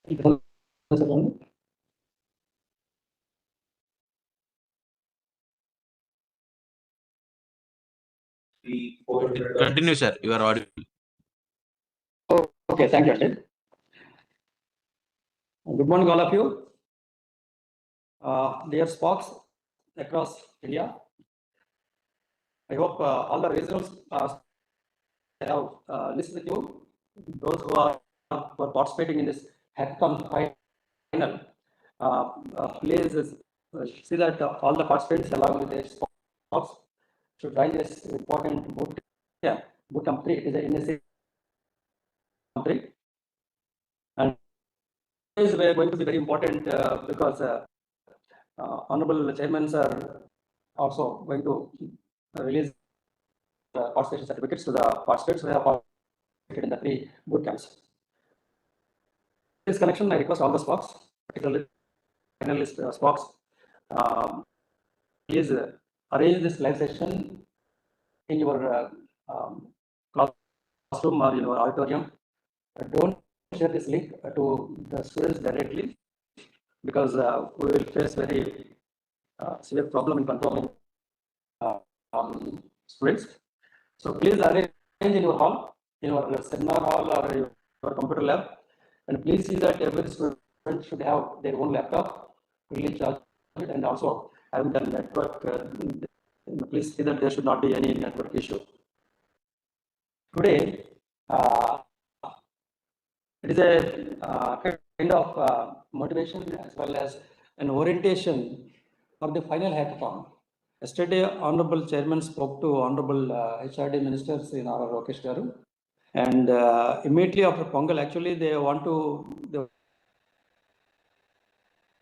Continue, sir. You are audible. Okay, thank you, Ashit. Good morning, all of you. Dear Spoks across India, I hope all the regionals have listened with you. Those who are participating in this hackathon final, please see that all the participants along with their Spoks should join this important boot camp. Boot camp 3 is an NSA 3. And is going to be very important because honorable chairmen are also going to release participation certificates to the participants who have participated in the 3 boot camps. This connection, I request all the Spoks, particularly panelist Spoks, please arrange this live session in your classroom or in your auditorium. Don't share this link to the students directly, because we will face very severe problem in controlling students. So please arrange in your hall, in your seminar hall or your computer lab, and please see that every student should have their own laptop, really charge it, and also having the network. Please see that there should not be any network issue. Today, it is a kind of motivation as well as an orientation of the final hackathon. Yesterday, Honorable Chairman spoke to Honorable HRD Ministers in our Rakesh Garu, and immediately after Pongal, actually they want to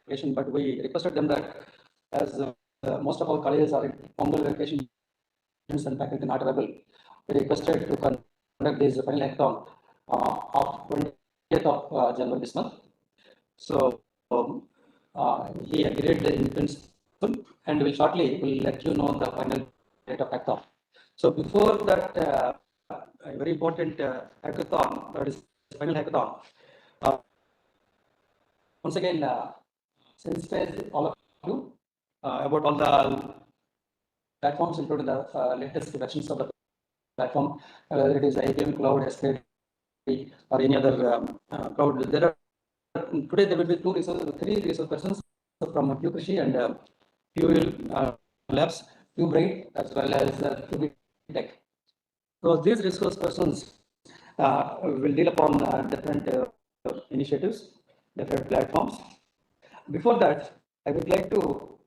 vacation, but we requested them that as most of our colleges are in Pongal vacation and faculty not available, we requested to conduct this final hackathon of 20th of January this month. So he agreed in principle, and will shortly will let you know the final date of hackathon. So before that, a very important hackathon, that is final hackathon. Once again, sensitize all of you about all the platforms, including the latest versions of the platform, whether it is IBM Cloud, SKD, or any other cloud. There are today there will be 3 resource persons from Qkrishi and Fuel Labs, Qbright, as well as Cubid Tech. So these resource persons will deal upon different initiatives, different platforms. Before that, I would like to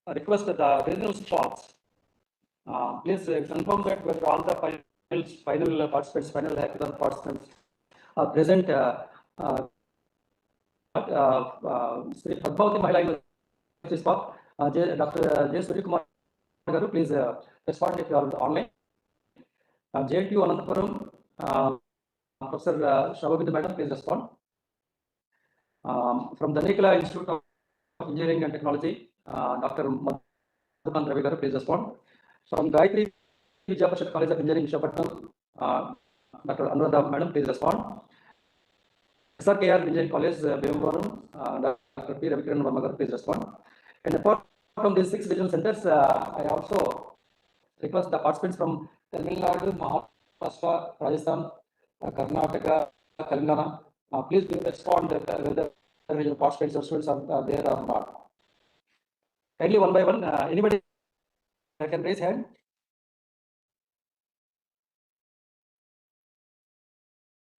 request the regional spots. Please confirm that whether all the final participants, final hackathon participants are present. Sri Padmavati Mahila University spot. Dr. J. Suryakumar Garu, please respond if you are online. JNTU Anantapuram, Professor Shravabindu Madam, please respond. From the Nikala Institute of Engineering and Technology, Dr. Madhukan Ravi Garu, please respond. From Gayatri Vijayapashat College of Engineering, Visakhapatnam, Dr. Anuradha Madam, please respond. SRKR Engineering College, Bhimavaram, Dr. P. Ravikiran Verma Garu, please respond. And apart from these 6 regional centers, I also request the participants from Tamil Nadu, Maharashtra, Rajasthan, Karnataka, Telangana, please do respond whether regional participants or students are there or not. Kindly one by one, anybody can raise hand.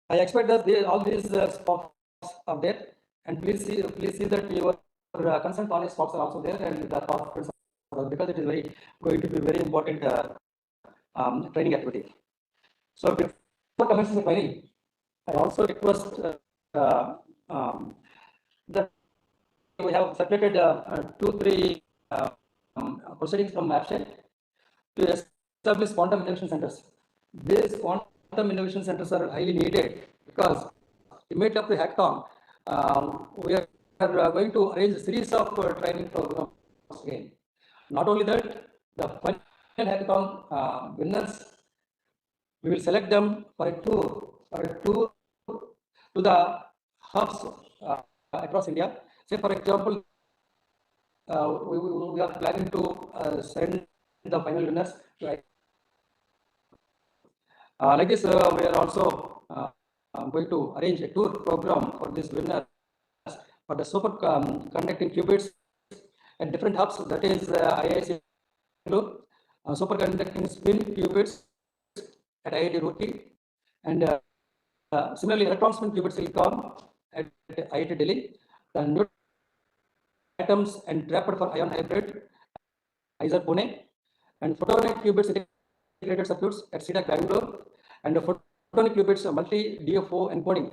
I expect that all these spots are there, and please see that your concerned college spots are also there, and the participants are, because it is going to be very important training activity. So before commencing the training, I also request that we have separated 2-3 proceedings from AppShare to establish quantum innovation centers. These quantum innovation centers are highly needed because immediately after hackathon, we are going to arrange a series of training programs again. Not only that, the final hackathon winners, we will select them for a tour to the hubs across India. Say, for example, we are planning to send the final winners to like this. We are also going to arrange a tour program for these winners for the super conducting qubits at different hubs. That is IIC superconducting spin qubits at IIT Roorkee, and similarly electron spin qubit silicon at IIT Delhi, the new atoms and trapped for ion hybrid IISER Pune, and photonic qubits integrated circuits at CEDAC Bangalore, and the photonic qubits multi DFO encoding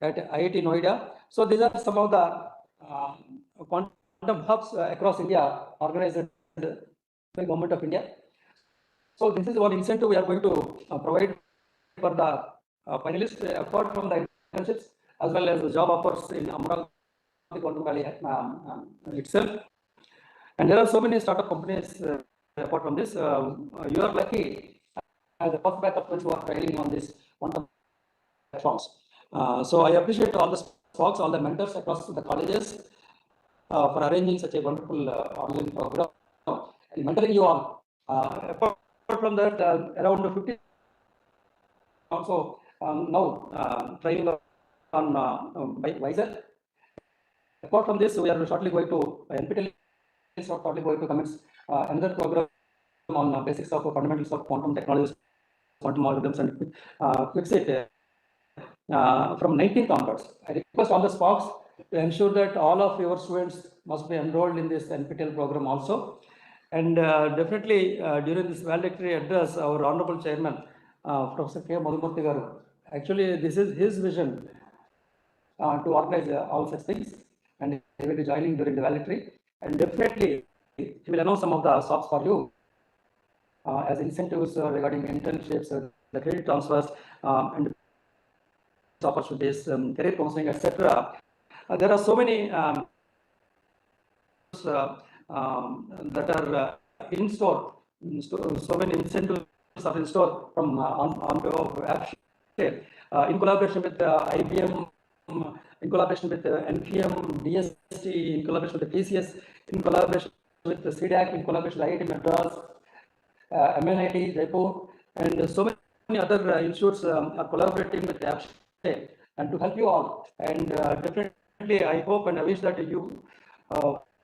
at IIT Noida. So these are some of the quantum hubs across India organized by the Government of India. So this is one incentive we are going to provide for the finalists, apart from the internships as well as the job offers in Amravati Quantum Valley itself. And there are so many startup companies apart from this. You are lucky as the first batch of people who are training on this quantum platforms. So I appreciate all the folks, all the mentors across the colleges for arranging such a wonderful online program and mentoring you all. Apart from that, around 50 also now training on Wiser. Apart from this, we are shortly going to NPTEL is shortly going to commence another program on basics of fundamentals of quantum technologies, quantum algorithms, and QuickSet from 19th onwards. I request all the sparks to ensure that all of your students must be enrolled in this NPTEL program also. And definitely during this valedictory address, our Honorable Chairman, Professor K. Madhumurthy Garu, actually this is his vision to organize all such things, and he will be joining during the valedictory. And definitely he will announce some of the SOPs for you as incentives regarding internships, the credit transfers, and opportunities, career counseling, etc. There are so many that are in store. So many incentives are in store from on behalf of in collaboration with IBM, in collaboration with NPM, DST, in collaboration with the TCS, in collaboration with the CEDAC, in collaboration with IIT Madras, MNIT Jaipur, and so many other institutes are collaborating with APSHE and to help you all. And definitely, I hope and I wish that you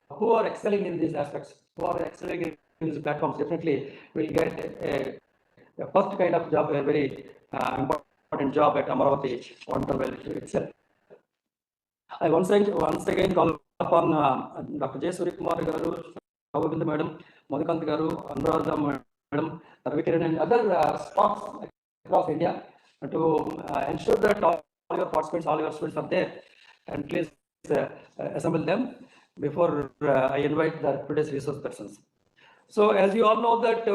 who are excelling in these aspects, who are excelling in these platforms, definitely will get a first kind of job, a very important job at Amaravati Quantum Valley itself. I once again call upon Dr. J. Suryakumar Garu, Govinda Madam, Madhukant Garu, Anuradha Madam, Ravikiran, and other spots across India to ensure that all your participants, all your students are there, and please assemble them before I invite the today's resource persons. So as you all know that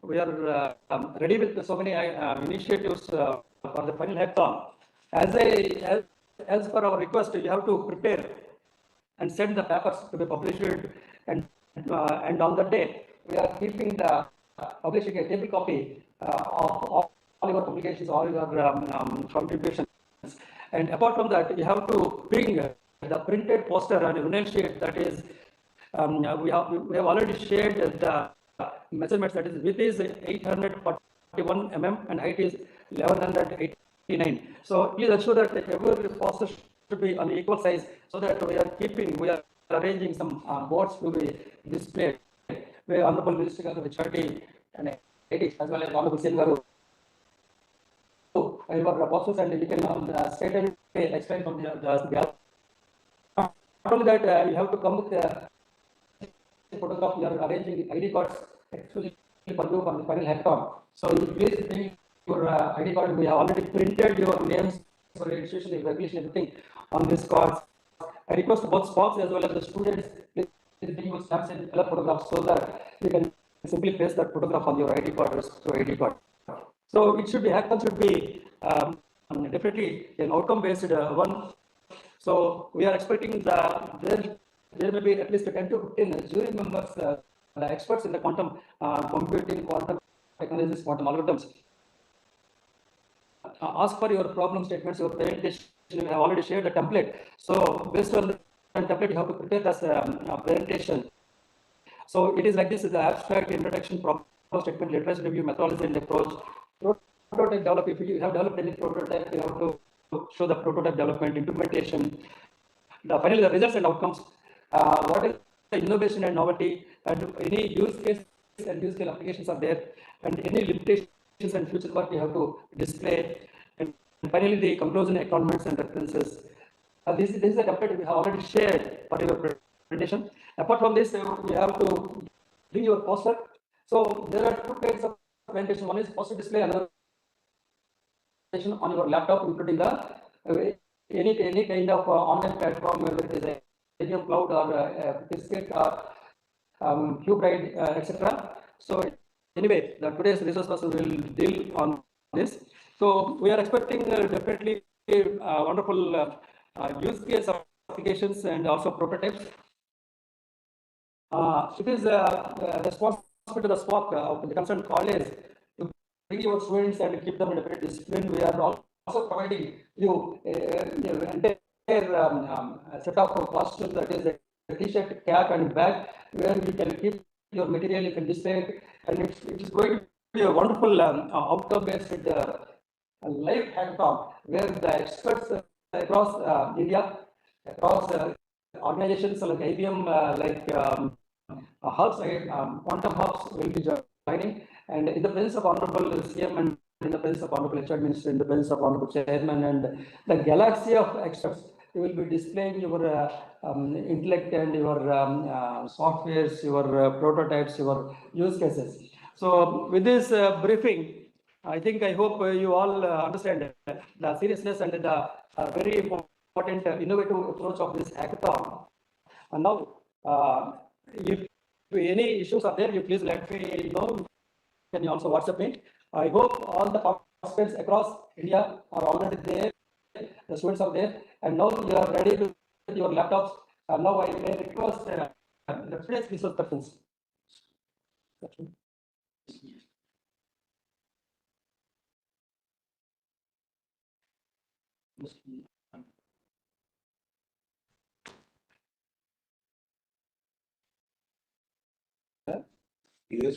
we are ready with so many initiatives for the final hackathon. As per our request, you have to prepare and send the papers to be published, and on that day we are keeping the publishing a table copy of all your publications, all your contributions. And apart from that, you have to bring the printed poster and vinyl sheet. That is, we have already shared the measurements. That is, width is 841 mm and height is 1189. So please ensure that every poster should be on equal size, so that we are arranging some boards to be displayed. Where Honorable Minister of Charity and IT as well as Honorable Singh your bosses, and you can state and explain from the not only that, you have to come with a photograph. You are arranging ID cards exclusively for you for the final hackathon. So you please bring your ID card. We have already printed your names for registration, regulation, everything on these cards. I request both spots as well as the students, please bring your snaps and color photographs so that you can simply place that photograph on your ID card to ID card. So it should be, hackathon should be definitely an outcome-based one. So we are expecting there may be at least 10 to 15 jury members, the experts in the quantum computing, quantum technologies, quantum algorithms. ask for your problem statements, your presentation. You have already shared the template. So based on the template, you have to prepare this presentation. So it is like this: the abstract, introduction, problem statement, literature review, methodology, and approach. Prototype develop. If you have developed any prototype, you have to show the prototype development, implementation, finally the results and outcomes. What is the innovation and novelty, and any use case and use case applications are there, and any limitations and future work you have to display, and finally the conclusion, acknowledgements, and references. This is a template we have already shared for your presentation. Apart from this, you have to bring your poster. So there are two kinds of presentation. One is poster display, another on your laptop, including the any kind of online platform, whether it is a AQVH Cloud or Biscuit or Cubid, etc. So anyway, today's resource person will deal on this. So we are expecting definitely wonderful use case applications and also prototypes. It is responsible to the SPOC of the concerned college to bring your students and keep them in a very discipline. We are also providing you entire set of costumes, that is a t-shirt, cap, and bag, where you can keep your material, you can display it, and it is going to be a wonderful outcome-based live hackathon where the experts across India, across organizations like IBM, hubs, quantum hubs will be joining, and in the presence of Honorable CM and in the presence of Honorable HR Minister, in the presence of Honorable Chairman, and the galaxy of experts, you will be displaying your intellect and your softwares, your prototypes, your use cases. So with this briefing, I hope you all understand the seriousness and the very important innovative approach of this hackathon. And now, if any issues are there, you please let me know. Can you also WhatsApp me? I hope all the participants across India are already there. The students are there, and now you are ready with your laptops. And now I may request the today's resource persons. Yeah. Can you?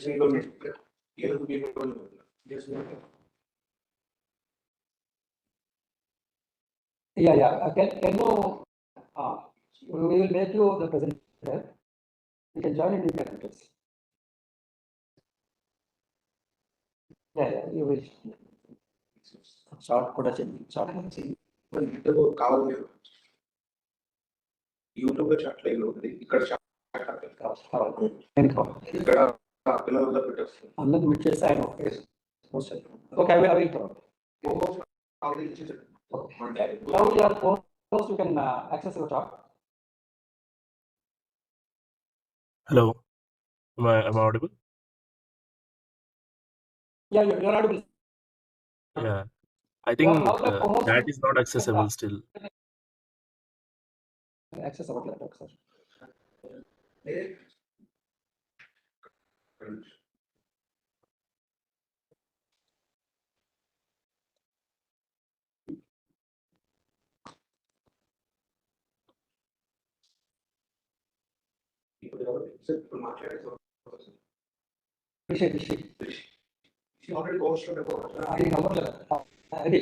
We will make you the presenter. You can join in the presenters. Yeah. You will. Short కూడా చేయండి. Short కావాలి YouTube లో chat live లో ఉంది ఇక్కడ కావాలి. ఇక్కడ పిల్లల వల్ల పెట్టేస్తుంది అందరికి మిట్ చేసి ఆయన okay I will provide. Now you are close, you can access your chart. Hello, am I audible? Yeah, you are audible. Yeah, I think Now the co-host that is not accessible still. access our laptop, sir. ఇప్పుడు మాట్లాడేది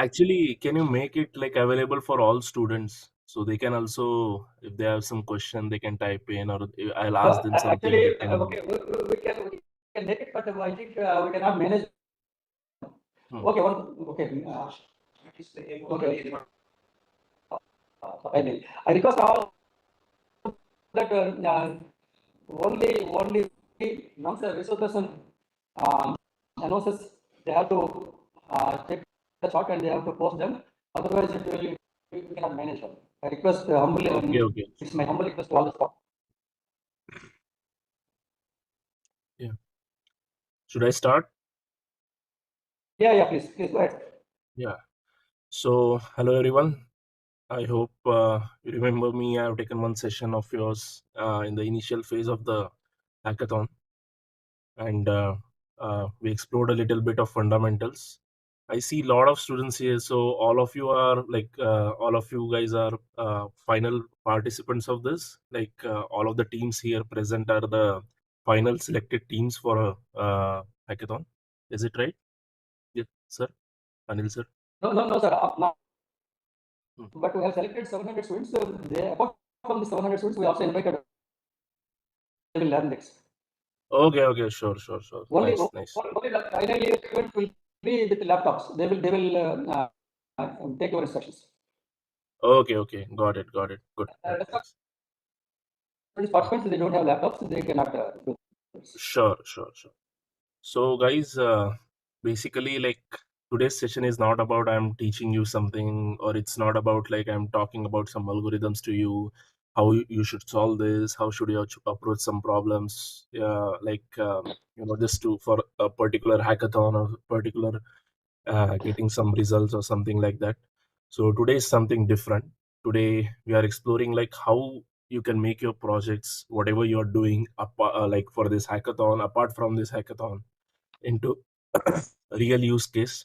Actually, can you make it like available for all students so they can also, if they have some question, they can type in, or I'll ask them something. Actually, they can- okay, we can make it, but I think we cannot manage. Okay, okay. I request all that only once the resource person announces, they have to take the shot and they have to post them. Otherwise, we cannot manage them. I request humbly. Okay. It's my humble request to all the spot. Yeah. Should I start? Yeah. Please go ahead. Yeah. So, hello everyone. I hope you remember me. I have taken one session of yours in the initial phase of the hackathon, and we explored a little bit of fundamentals. I see a lot of students here. So all of you are like, all of you guys are final participants of this. Like all of the teams here present are the final selected teams for a hackathon. Is it right? Yes, sir. Anil sir. No, sir. Now, Hmm. but we have selected 700 students. So apart from the 700 students, we also invited. They will learn next. Okay. Sure. Only, Nice. only the final year students will be with laptops. They will take your instructions. Okay. Got it. Good. Rest of Thanks. students participants, they don't have laptops. They cannot do this. Sure. So, guys, basically, like today's session is not about I'm teaching you something, or it's not about like I'm talking about some algorithms to you, how you should solve this, how should you approach some problems, just to for a particular hackathon or particular getting some results or something like that. So today is something different. Today we are exploring like how you can make your projects, whatever you are doing, like for this hackathon, apart from this hackathon, into real use case,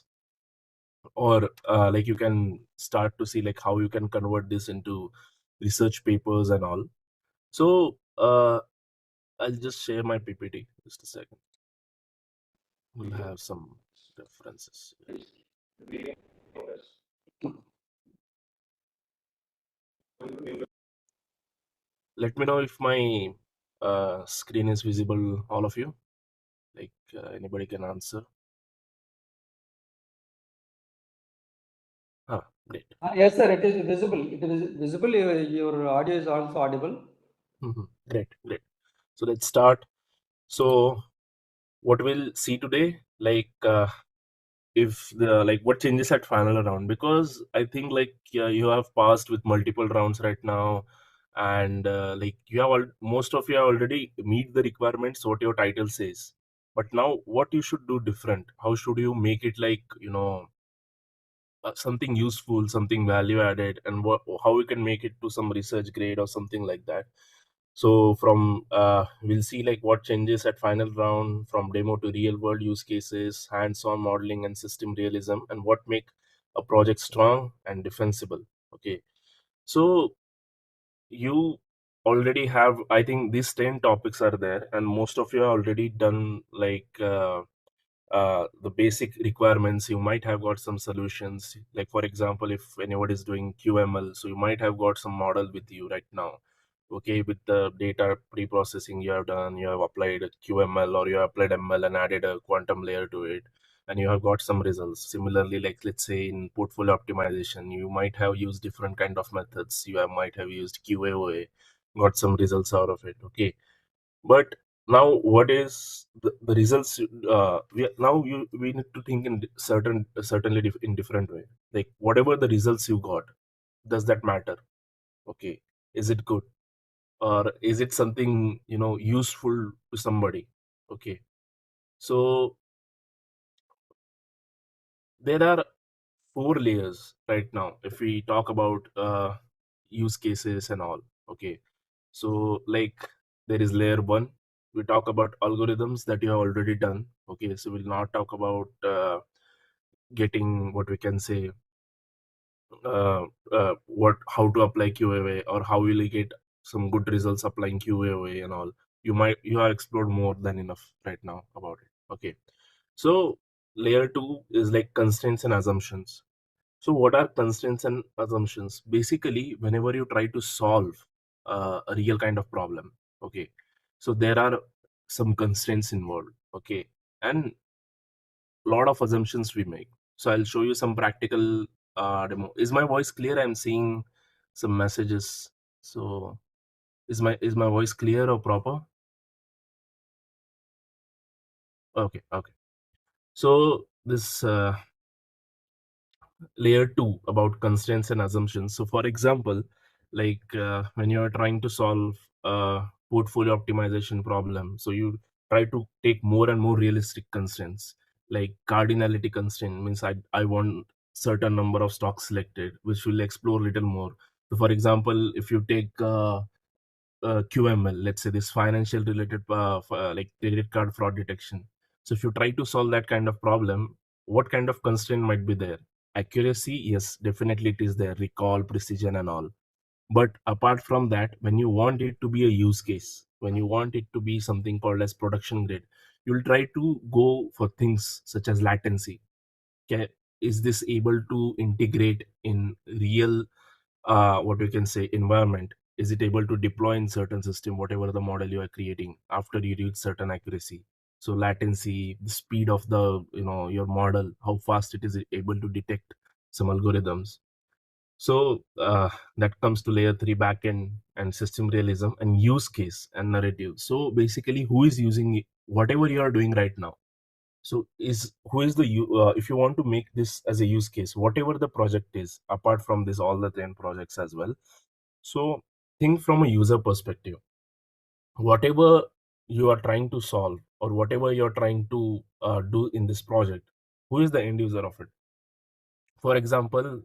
or like you can start to see like how you can convert this into research papers and all. So I'll just share my ppt just a second. We'll have some references. Let me know if my screen is visible, all of you. Like anybody can answer. Great. Yes, sir. It is visible. It is visible. Your audio is also audible. Great. So let's start. So what we'll see today, like if the like what changes at final round, because I think like you have passed with multiple rounds right now, and like you have most of you have already meet the requirements what your title says. But now what you should do different, how should you make it like something useful, something value added, and how we can make it to some research grade or something like that. So from we'll see like what changes at final round from demo to real world use cases, hands-on modeling and system realism, and what make a project strong and defensible. Okay, so you already have, I think these 10 topics are there, and most of you have already done like the basic requirements. You might have got some solutions, like for example if anybody is doing qml, so you might have got some model with you right now. Okay, with the data pre-processing you have done, you have applied qml or you have applied ml and added a quantum layer to it, and you have got some results. Similarly, like let's say in portfolio optimization, you might have used different kind of methods. Might have used qaoa, got some results out of it. Okay, but now what is the results? We need to think in certainly in different way. Like whatever the results you got, does that matter? Okay, is it good, or is it something useful to somebody? Okay, so there are four layers right now if we talk about use cases and all. Okay, so like there is layer one. We talk about algorithms that you have already done. Okay, so we'll not talk about getting what we can say what how to apply QAA, or how will you get some good results applying QAA and all. You have explored more than enough right now about it. Okay, so layer two is like constraints and assumptions. So what are constraints and assumptions? Basically, whenever you try to solve a real kind of problem, okay, so there are some constraints involved. Okay, and lot of assumptions we make. So I'll show you some practical demo. Is my voice clear? I'm seeing some messages. So is my voice clear or proper? Okay. So this layer two about constraints and assumptions. So for example, like when you're trying to solve a portfolio optimization problem, so you try to take more and more realistic constraints. Like cardinality constraint means I want certain number of stocks selected, which we'll explore little more. So for example, if you take QML, let's say this financial related like credit card fraud detection. So if you try to solve that kind of problem, what kind of constraint might be there? Accuracy, yes, definitely it is there, recall, precision, and all. But apart from that, when you want it to be a use case, when you want it to be something called as production grade, you'll try to go for things such as latency. Okay, is this able to integrate in real, what we can say, environment? Is it able to deploy in certain system whatever the model you are creating after you reach certain accuracy? So latency, the speed of the, your model, how fast it is able to detect some algorithms. So that comes to layer 3 backend and system realism and use case and narrative. So basically, who is using whatever you are doing right now? So is who is the if you want to make this as a use case, whatever the project is, apart from this, all the 10 projects as well. So think from a user perspective. Whatever you are trying to solve or whatever you are trying to do in this project, who is the end user of it? For example,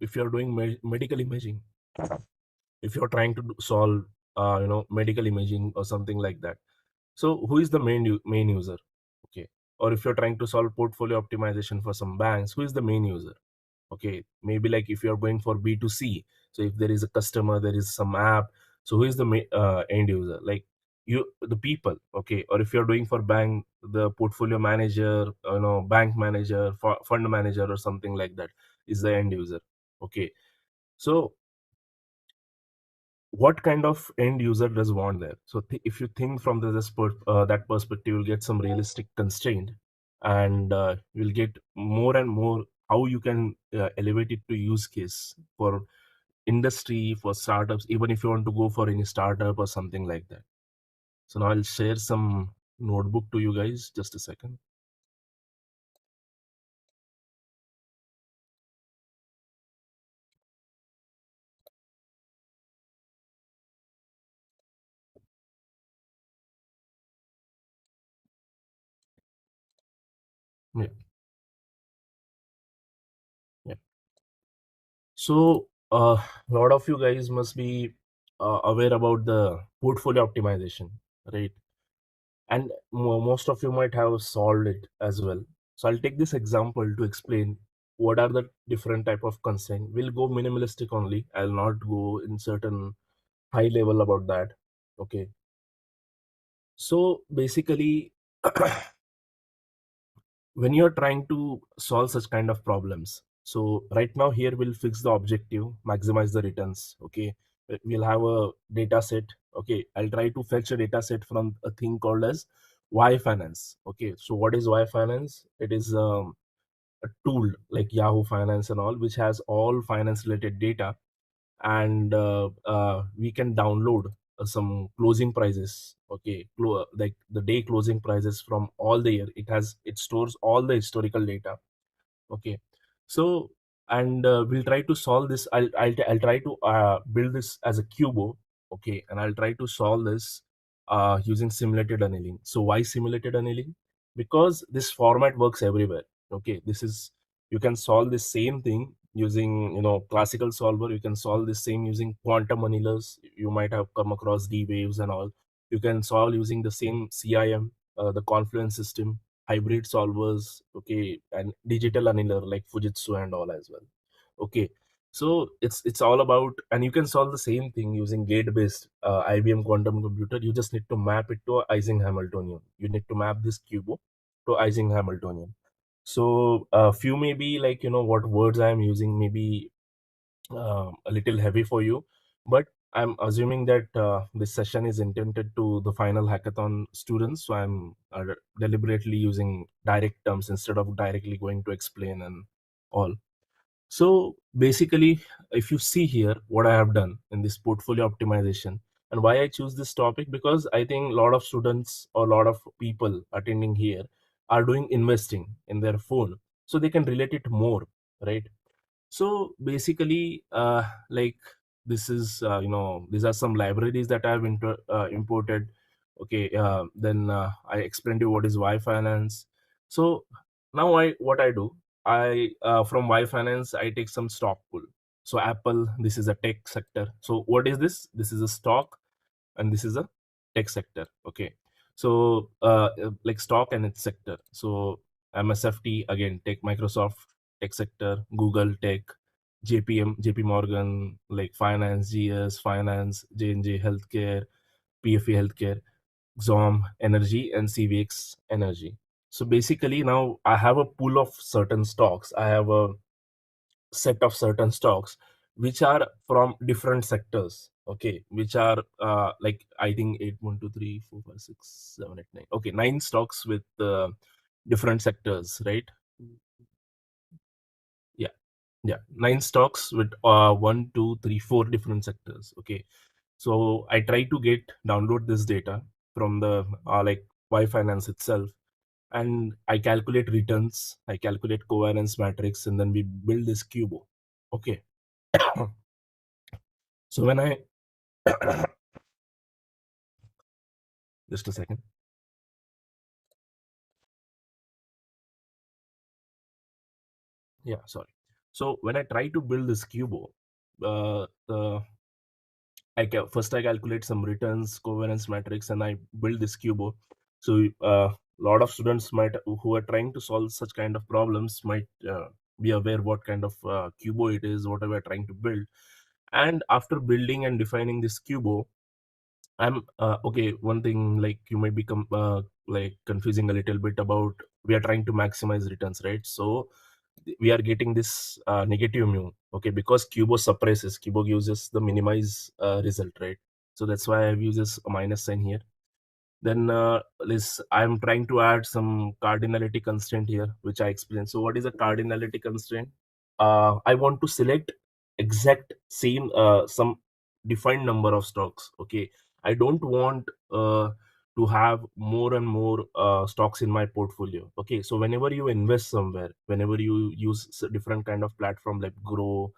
if you are doing medical imaging, if you're trying to solve medical imaging or something like that, so who is the main user? Okay. Or if you're trying to solve portfolio optimization for some banks, who is the main user? Okay, maybe like if you're going for B2C, so if there is a customer, there is some app, so who is the end user? Like you, the people. Okay. Or if you're doing for bank, the portfolio manager, bank manager, fund manager or something like that is the end user. Okay. So what kind of end user does want there? So if you think from that perspective, you'll get some realistic constraint, and you'll get more and more how you can elevate it to use case for industry, for startups, even if you want to go for any startup or something like that. So now I'll share some notebook to you guys. Just a second. Yeah, yeah. So a lot of you guys must be aware about the portfolio optimization, right? And most of you might have solved it as well. So I'll take this example to explain what are the different type of constraint. We'll go minimalistic only. I'll not go in certain high level about that. Okay. So basically, when you're trying to solve such kind of problems, so right now here we'll fix the objective, maximize the returns. Okay. We'll have a data set. Okay, I'll try to fetch a data set from a thing called as Y Finance. Okay, so what is Y Finance? It is a tool like Yahoo Finance and all, which has all finance related data, and we can download some closing prices. Okay, like the day closing prices from all the year. It stores all the historical data. Okay. So, and we'll try to solve this. I'll try to build this as a cubo. Okay, and I'll try to solve this using simulated annealing. So why simulated annealing? Because this format works everywhere. Okay, this is, you can solve the same thing using, classical solver. You can solve the same using quantum annealers. You might have come across D waves and all. You can solve using the same CIM, the confluence system, hybrid solvers. Okay, and digital annealer like Fujitsu and all as well. Okay. So it's all about, and you can solve the same thing using gate based IBM quantum computer. You just need to map it to Ising Hamiltonian. You need to map this cubo to Ising Hamiltonian. So a few maybe, like, what words I am using maybe a little heavy for you, but I'm assuming that this session is intended to the final hackathon students, so I'm deliberately using direct terms instead of directly going to explain and all. So basically, if you see here what I have done in this portfolio optimization, and why I choose this topic, because I think a lot of students or a lot of people attending here are doing investing in their phone, so they can relate it more, right? So basically, like, this is these are some libraries that I've imported. Okay. Then I explained you what is Y Finance. So now what I do, I from Y Finance I take some stock pool. So Apple, this is a tech sector. So what is this? This is a stock, and this is a tech sector. Okay. So like stock and its sector. So MSFT, again, tech, Microsoft, tech sector, Google Tech, JP Morgan, like finance, GS, finance, J&J Healthcare, PFE Healthcare, XOM Energy, and CVX Energy. So basically, now I have a pool of certain stocks. I have a set of certain stocks which are from different sectors. Okay, which are like I think 8, 1, 2, 3, 4, 5, 6, 7, 8, 9. Okay, 9 stocks with different sectors, right? Yeah, yeah, 9 stocks with 1, 2, 3, 4 different sectors. Okay, so I try to download this data from the like Y Finance itself, and I calculate returns, I calculate covariance matrix, and then we build this cubo. Okay. So when I just a second. Yeah, sorry. So when I try to build this cubo, the first I calculate some returns, covariance matrix, and I build this cubo. So a lot of students might who are trying to solve such kind of problems might be aware what kind of cubo it is, what we are trying to build. And after building and defining this cubo, I'm okay. One thing, like, you might become like confusing a little bit about, we are trying to maximize returns, right? So we are getting this negative mu, okay, because cubo suppresses, cubo gives us the minimize result, right? So that's why I've used this minus sign here. Then this, I'm trying to add some cardinality constraint here, which I explained. So what is a cardinality constraint? I want to select exact same some defined number of stocks. Okay, I don't want to have more and more stocks in my portfolio. Okay, so whenever you invest somewhere, whenever you use different kind of platform like Grow,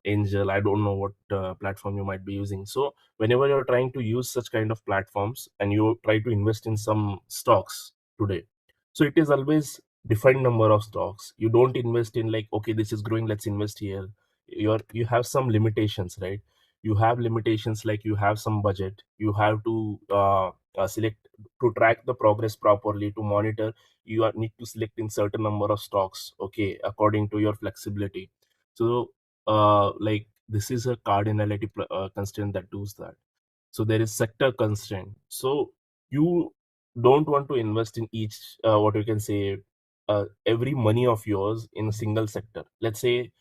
Angel, I don't know what platform you might be using. So whenever you're trying to use such kind of platforms and you try to invest in some stocks today, so it is always defined number of stocks. You don't invest in like, okay, this is growing, let's invest here. You have some limitations, right? You have limitations, like you have some budget, you have to select, to track the progress properly, to monitor, need to select in certain number of stocks, okay, according to your flexibility. So like, this is a cardinality constraint that does that. So there is sector constraint. So you don't want to invest in each what you can say every money of yours in a single sector. Let's say,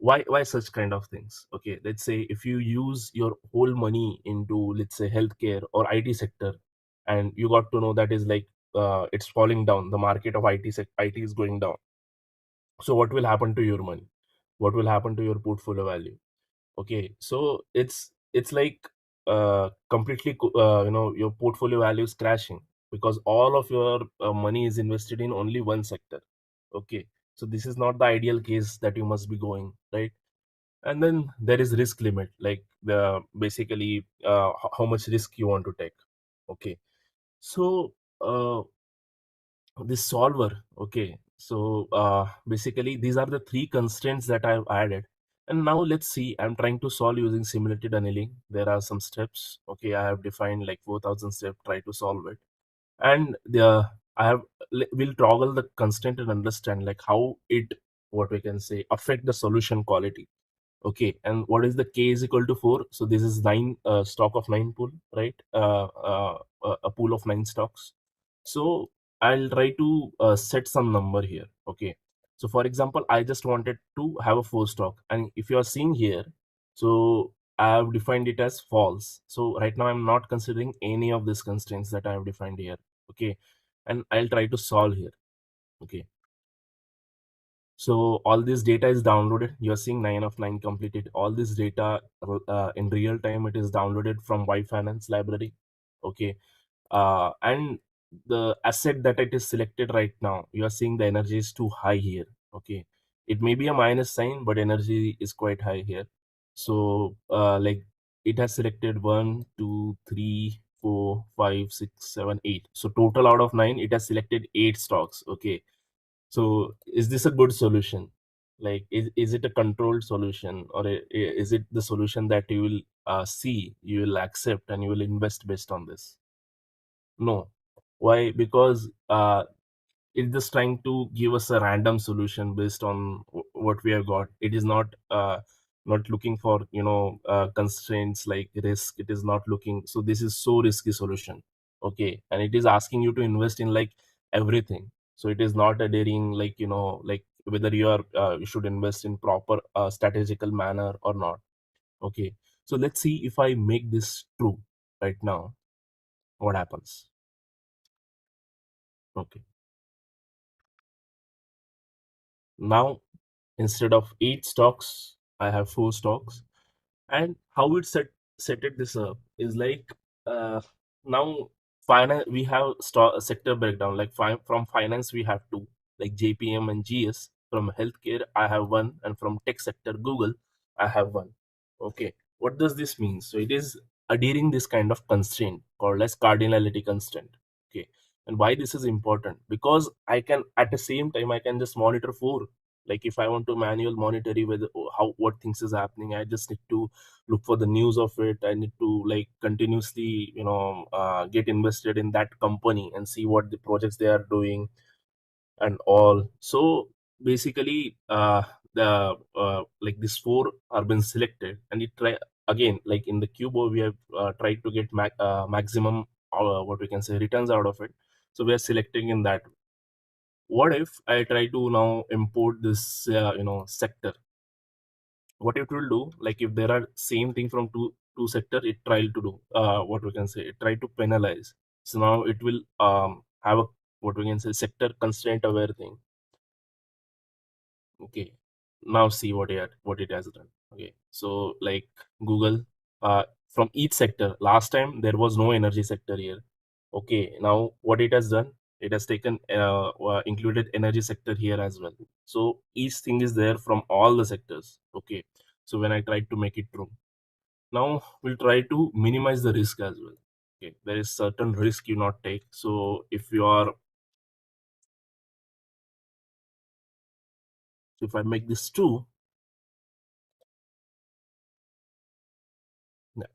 why such kind of things? Okay, let's say if you use your whole money into, let's say, healthcare or IT sector, and you got to know that is like it's falling down, the market of IT is going down. So what will happen to your money? What will happen to your portfolio value? Okay, so it's like completely your portfolio value is crashing, because all of your money is invested in only one sector. Okay, so this is not the ideal case that you must be going, right? And then there is risk limit, like the basically how much risk you want to take. Okay, so this solver, okay, so basically these are the three constraints that I've added. And now let's see, I'm trying to solve using simulated annealing. There are some steps, okay, I have defined like 4,000 steps, try to solve it. And I have will toggle the constraint and understand like how it, what we can say, affect the solution quality. Okay, and what is the k is equal to 4? So this is 9 stock of 9 pool, right? A pool of 9 stocks. So I'll try to set some number here. Okay, so for example, I just wanted to have a 4 stock, and if you are seeing here, so I have defined it as false. So right now I'm not considering any of these constraints that I have defined here. Okay, and I'll try to solve here. Okay, so all this data is downloaded. You're seeing 9 of 9 completed. All this data in real time, it is downloaded from Y Finance library. Okay, and the asset that it is selected right now, you are seeing the energy is too high here. Okay, it may be a minus sign, but energy is quite high here. So like, it has selected 1, 2, 3, 4, 5, 6, 7, 8. So total out of 9, it has selected 8 stocks. Okay, so is this a good solution? Like, is it a controlled solution, or is it the solution that you will see, you will accept, and you will invest based on this? No. Why? Because it's just trying to give us a random solution based on what we have got. It is not looking for constraints like risk. It is not looking, so this is so risky solution. Okay, and it is asking you to invest in like everything. So it is not adhering like like whether you should invest in proper strategical manner or not. Okay, so let's see if I make this true right now, what happens. Okay, now instead of 8 stocks, I have 4 stocks. And how it set it this up is like, uh, now finance, we have sector breakdown, like from finance we have two, like JPM and GS. From healthcare I have one, and from tech sector Google I have one. Okay, what does this mean? So it is adhering this kind of constraint called as cardinality constraint. Okay, and why this is important, because I can at the same time I can just monitor four. Like if I want to manual monitor whether how what things is happening, I just need to look for the news of it. I need to like continuously get invested in that company and see what the projects they are doing and all. So basically, the like these four are been selected, and it try again, like in the cubo we have tried to get maximum what we can say returns out of it. So we are selecting in that. What if I try to now import this sector? What it will do, like if there are same thing from two sector, it try to do what we can say, it try to penalize. So now it will have a what we can say sector constraint aware thing. Okay, now see what it has done. Okay, so like Google, from each sector, last time there was no energy sector here. Okay, now what it has done, it has taken included energy sector here as well. So each thing is there from all the sectors. Okay, so when I tried to make it true, now we'll try to minimize the risk as well. Okay, there is certain risk you not take. So if you are, so if I make this true, yeah.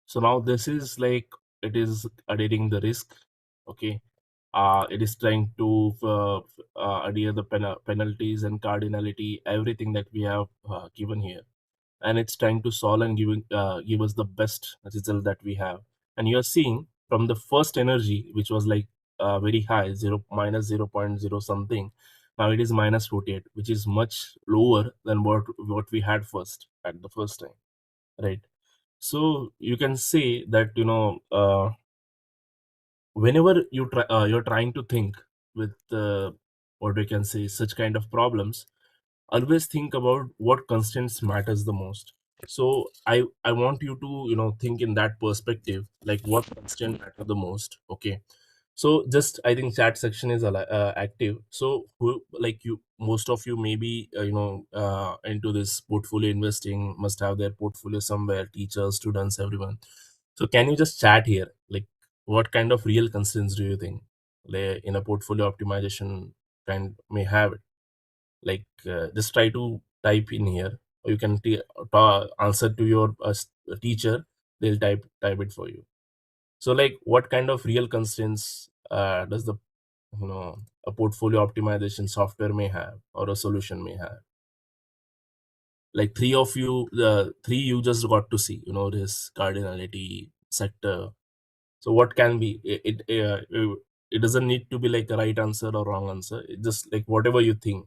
So now this is like, it is adhering the risk. Okay, it is trying to adhere the penalties and cardinality, everything that we have given here, and it's trying to solve and give us the best result that we have. And you are seeing from the first energy, which was like very high, 0 something. Now it is minus 48, which is much lower than what we had first at the first time, right? So you can say that whenever you're trying to think with what we can say such kind of problems, always think about what constraints matters the most. So I want you to think in that perspective, like what constraint matter the most. Okay, so just I think chat section is active. So who, like you, most of you maybe into this portfolio investing, must have their portfolio somewhere, teachers, students, everyone. So can you just chat here, like what kind of real concerns do you think in a portfolio optimization kind may have it? Like just try to type in here, or you can answer to your teacher. They'll type it for you. So like what kind of real constraints does the you know a portfolio optimization software may have, or a solution may have? Like three of you, the three you just got to see, this cardinality sector. So what can be it doesn't need to be like a right answer or wrong answer. It just like whatever you think.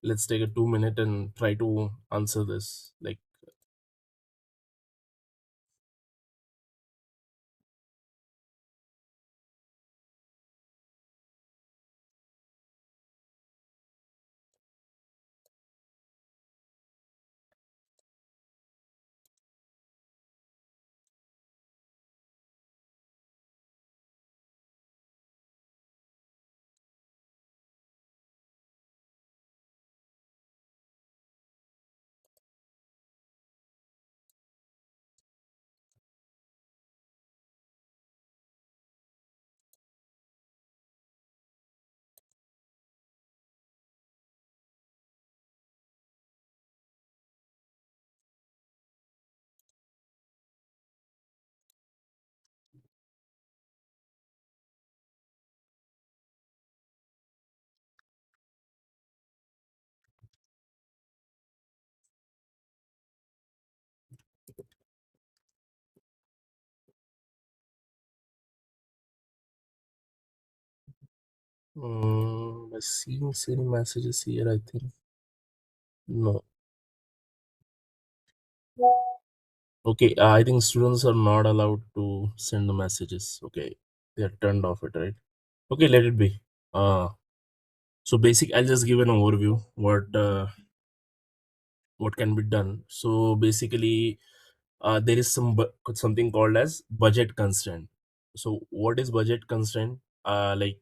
Let's take a 2 minute and try to answer this. Like I see any messages here, I think. No. Okay, I think students are not allowed to send the messages. Okay, they are turned off it, right? Okay, let it be. So basic, I'll just give an overview what can be done. So basically, there is something called as budget constraint. So what is budget constraint? You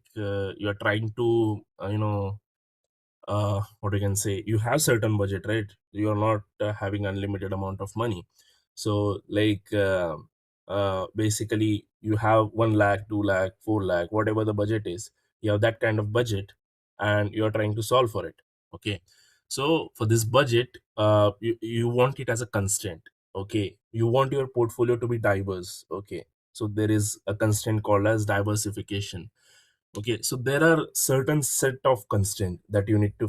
are trying to what you can say, you have certain budget, right? You are not having unlimited amount of money. So basically you have 1 lakh, 2 lakh, 4 lakh, whatever the budget is. You have that kind of budget and you are trying to solve for it. Okay, so for this budget, you want it as a constraint. Okay, you want your portfolio to be diverse. Okay, so there is a constraint called as diversification. Okay, so there are certain set of constraints that you need to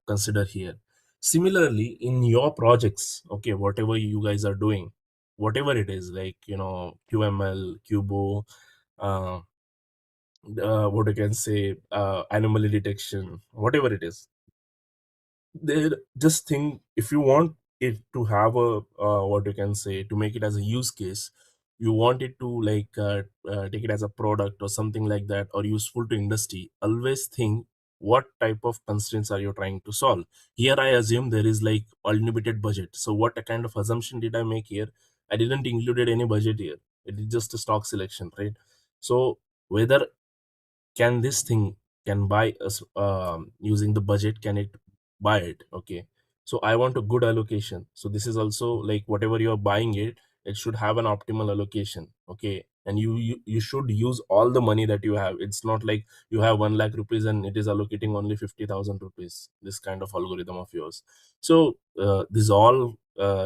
consider here. Similarly, in your projects, okay, whatever you guys are doing, whatever it is, like QML, Cubo, uh, what you can say, anomaly detection, whatever it is, they just think, if you want it to have a what you can say, to make it as a use case, you want it to take it as a product or something like that, or useful to industry, always think what type of constraints are you trying to solve. Here I assume there is like unlimited budget. So what a kind of assumption did I make here? I didn't included any budget here. It is just a stock selection, right? So whether can this thing can buy us using the budget, can it buy it? Okay, so I want a good allocation. So this is also like, whatever you are buying it, it should have an optimal allocation. Okay, and you should use all the money that you have. It's not like you have 1 lakh rupees and it is allocating only 50,000 rupees, this kind of algorithm of yours. So these all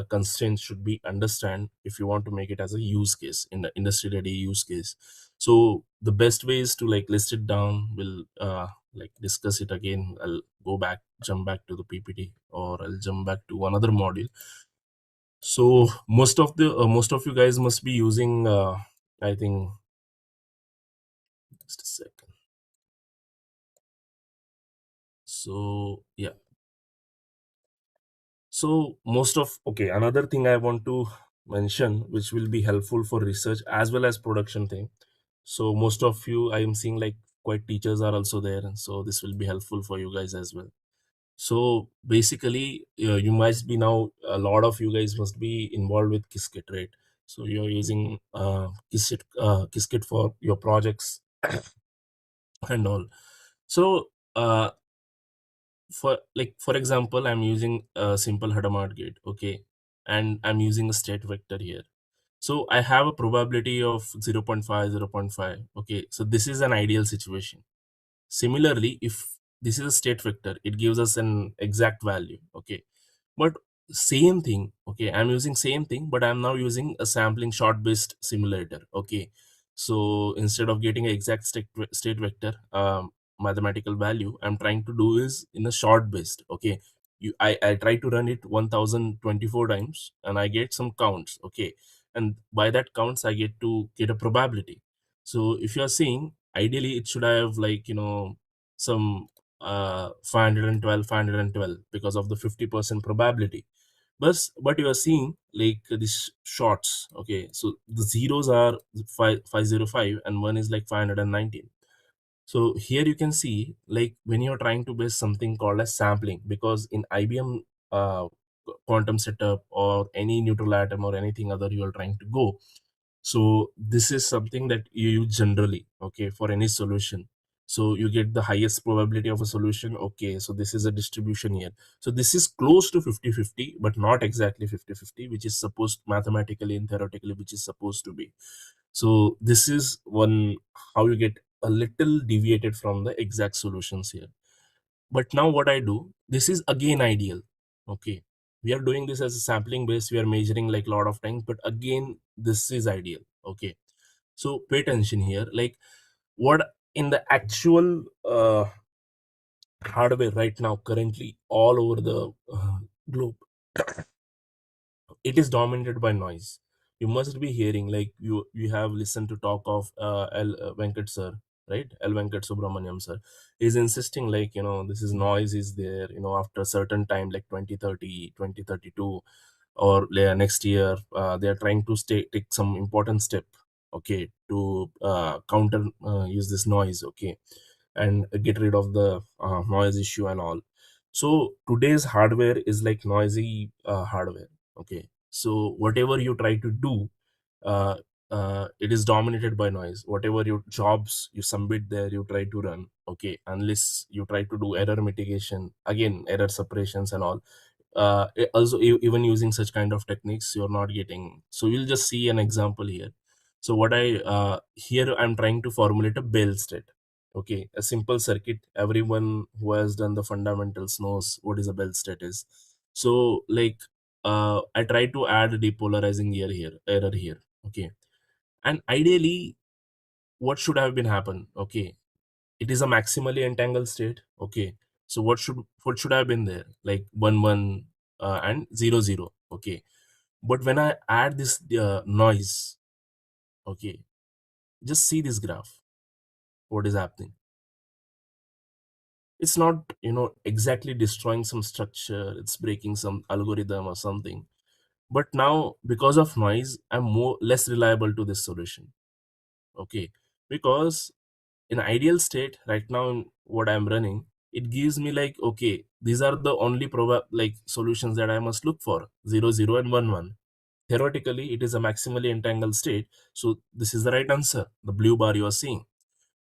constraints should be understand if you want to make it as a use case, in the industry ready use case. So the best way is to like list it down. We'll like discuss it again. I'll go back, jump back to the PPT, or I'll jump back to another module. So most of you guys must be using I think, just a second. So yeah, so most of, okay, another thing I want to mention, which will be helpful for research as well as production thing. So most of you, I am seeing like quite teachers are also there, and so this will be helpful for you guys as well. So basically, you must be now, a lot of you guys must be involved with Qiskit, right? So you're using Qiskit for your projects and all. So for example, I'm using a simple Hadamard gate, okay, and I'm using a state vector here. So I have a probability of 0.5, 0.5. Okay, so this is an ideal situation. Similarly, if this is a state vector, it gives us an exact value. Okay, but same thing, okay, I'm using same thing, but I'm now using a sampling short based simulator. Okay, so instead of getting an exact state vector mathematical value, I'm trying to do is in a short based. Okay, I try to run it 1024 times and I get some counts. Okay, and by that counts I get a probability. So if you are seeing, ideally it should have like some 512 because of the 50% probability. But you are seeing like these shots. Okay, so the zeros are 505 and one is like 519. So here you can see, like when you're trying to base something called as sampling, because in IBM quantum setup or any neutral atom or anything other you are trying to go, so this is something that you use generally, okay, for any solution. So you get the highest probability of a solution. Okay, so this is a distribution here. So this is close to 50-50, but not exactly 50-50, which is supposed mathematically and theoretically, which is supposed to be. So this is one how you get a little deviated from the exact solutions here. But now what I do, this is again ideal. Okay, we are doing this as a sampling base, we are measuring like a lot of times, but again this is ideal. Okay, so pay attention here, like what in the actual hardware right now currently all over the globe, it is dominated by noise. You must be hearing, like you have listened to talk of Venkat sir. right? L Venkat Subramaniam sir is insisting, like, this is noise is there, after a certain time, like 2030, 2032, or next year, they are trying to take some important step, okay, to counter use this noise, okay, and get rid of the noise issue and all. So today's hardware is like noisy hardware, okay. So whatever you try to do, uh, it is dominated by noise. Whatever your jobs you submit there, you try to run, okay, unless you try to do error mitigation, again error separations and all. Also, even using such kind of techniques, you're not getting. So we'll just see an example here. So what I here I'm trying to formulate a Bell state, okay, a simple circuit. Everyone who has done the fundamentals knows what is a Bell state is. So like, I try to add a depolarizing error here, okay, and ideally what should have been happen, okay, it is a maximally entangled state, okay. So what should have been there, like 1 1 and 0 0, okay. But when I add this noise, okay, just see this graph, what is happening. It's not, exactly destroying some structure, it's breaking some algorithm or something. But now, because of noise, I'm more less reliable to this solution, okay. Because in ideal state right now, in what I'm running, it gives me like, okay, these are the only like solutions that I must look for, 0 0 and 1 1. Theoretically it is a maximally entangled state, so this is the right answer, the blue bar you are seeing.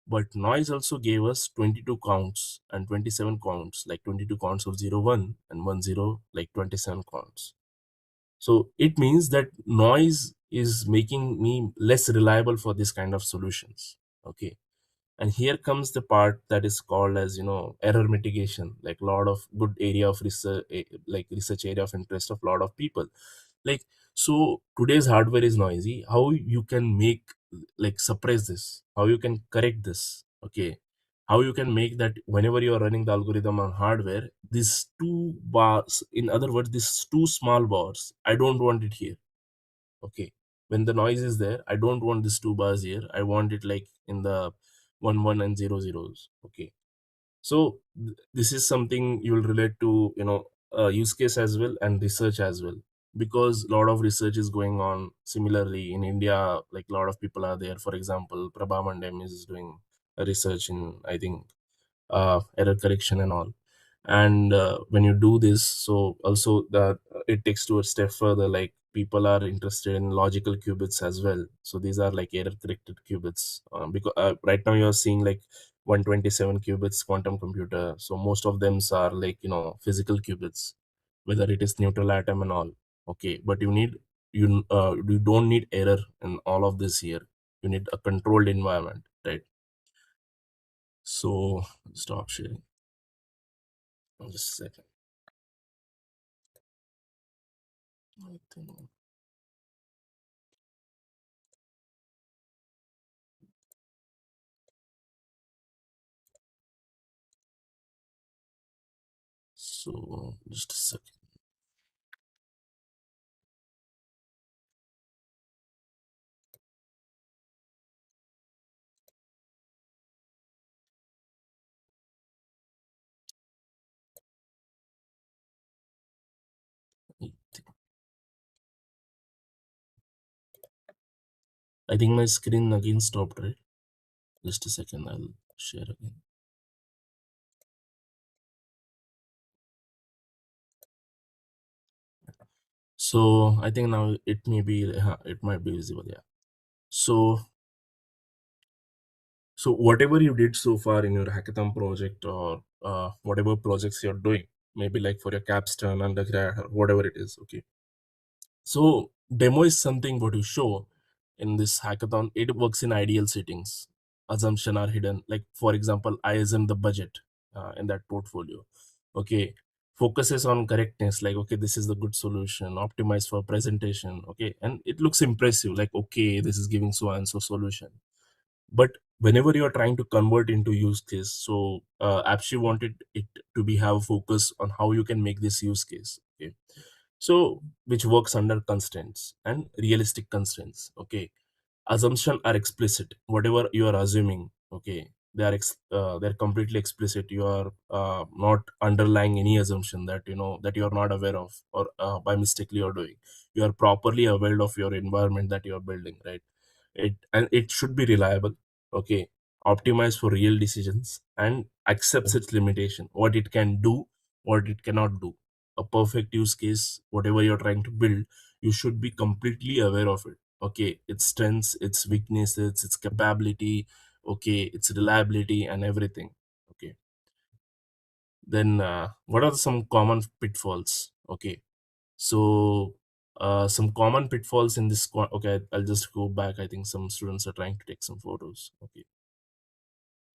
But noise also gave us 22 counts and 27 counts, like 22 counts of 0 1 and 1 0, like 27 counts. So it means that noise is making me less reliable for this kind of solutions, okay. And here comes the part that is called as, error mitigation, like a lot of good area of research, like research area of interest of a lot of people. Like, so today's hardware is noisy, how you can make, like, suppress this, how you can correct this, okay, how you can make that whenever you are running the algorithm on hardware, these two bars, in other words, these two small bars, I don't want it here, okay. When the noise is there, I don't want these two bars here, I want it like in the 1 1 and 0 zeros, okay. So this is something you will relate to, use case as well and research as well, because a lot of research is going on similarly in India. Like, a lot of people are there. For example, Prabha Mandem is doing a research in, I think, error correction and all. And when you do this, so also that it takes to a step further, like people are interested in logical qubits as well. So these are like error corrected qubits, because right now you're seeing like 127 qubits quantum computer, so most of them are like, physical qubits, whether it is neutral atom and all, okay. But you don't need error in all of this here, you need a controlled environment, right? So stop sharing just a second, I think. So just a second. I think my screen again stopped, right? Just a second, I'll share again. So I think now it might be visible, yeah. So whatever you did so far in your hackathon project, or whatever projects you're doing, maybe like for your capstone, undergrad, or whatever it is, okay. So demo is something what you show in this hackathon. It works in ideal settings. Assumption are hidden. Like, for example, I assume the budget in that portfolio. Okay. Focuses on correctness, like, okay, this is the good solution, optimized for presentation, okay, and it looks impressive, like, okay, this is giving so and so solution. But whenever you are trying to convert into use case, so Apshi wanted it to be have focus on how you can make this use case, okay. So which works under constraints and realistic constraints, okay. Assumption are explicit, whatever you are assuming, Okay, they're completely explicit. You are not underlying any assumption that that you are not aware of, or by mistakenly you're doing. You are properly aware of your environment that you are building, right? It should be reliable. Okay, optimized for real decisions and accepts its limitation, what it can do, what it cannot do. A perfect use case, whatever you're trying to build, you should be completely aware of it. Okay, its strengths, its weaknesses, its capability, okay, its reliability and everything. Okay, then what are some common pitfalls? Okay, so some common pitfalls in this okay, I'll just go back. I think some students are trying to take some photos. Okay,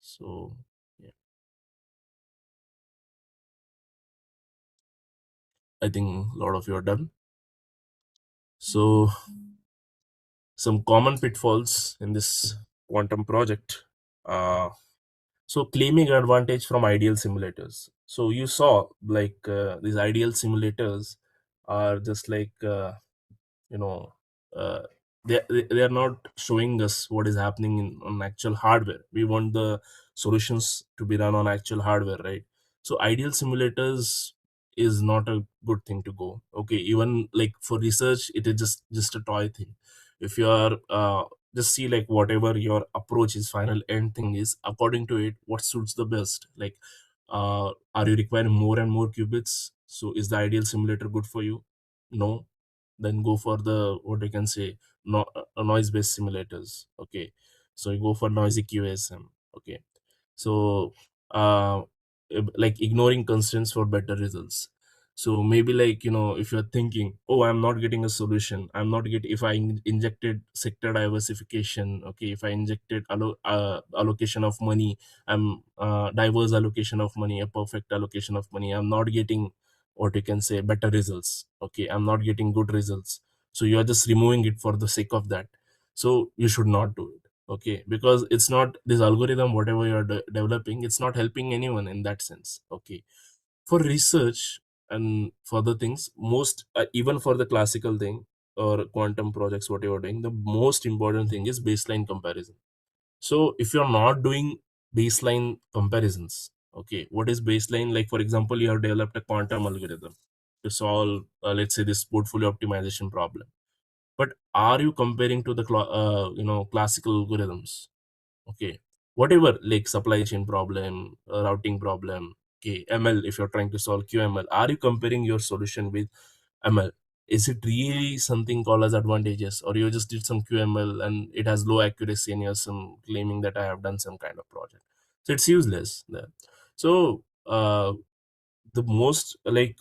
so yeah, I think a lot of you are done. So some common pitfalls in this quantum project. uh, so claiming advantage from ideal simulators. So you saw like these ideal simulators are just like you know uh, they are not showing us what is happening on actual hardware. We want the solutions to be run on actual hardware, right? So ideal simulators is not a good thing to go. Okay, even like for research it is just a toy thing. If you are just see like whatever your approach is, final end thing is, according to it what suits the best. Like are you requiring more and more qubits? So is the ideal simulator good for you? No. Then go for the, what I can say, no, noise based simulators. Okay, so you go for noisy QSM. Okay, so like ignoring constraints for better results. So maybe like if you're thinking, oh, I'm not getting a solution, I'm not get if I injected sector diversification, okay, if I injected allocation of money, I'm diverse allocation of money, a perfect allocation of money, I'm not getting, what you can say, better results. Okay, I'm not getting good results. So you are just removing it for the sake of that. So you should not do it. Okay, because it's not, this algorithm whatever you're developing, it's not helping anyone in that sense. Okay, for research and for the things, most even for the classical thing or quantum projects what you're doing, the most important thing is baseline comparison. So if you're not doing baseline comparisons, okay, what is baseline? Like for example, you have developed a quantum algorithm to solve let's say this portfolio optimization problem, but are you comparing to the classical algorithms? Okay, whatever, like supply chain problem, routing problem, okay, ML, if you're trying to solve QML, are you comparing your solution with ML? Is it really something called as advantages, or you just did some QML and it has low accuracy and you're some claiming that I have done some kind of project? So it's useless there. So the most like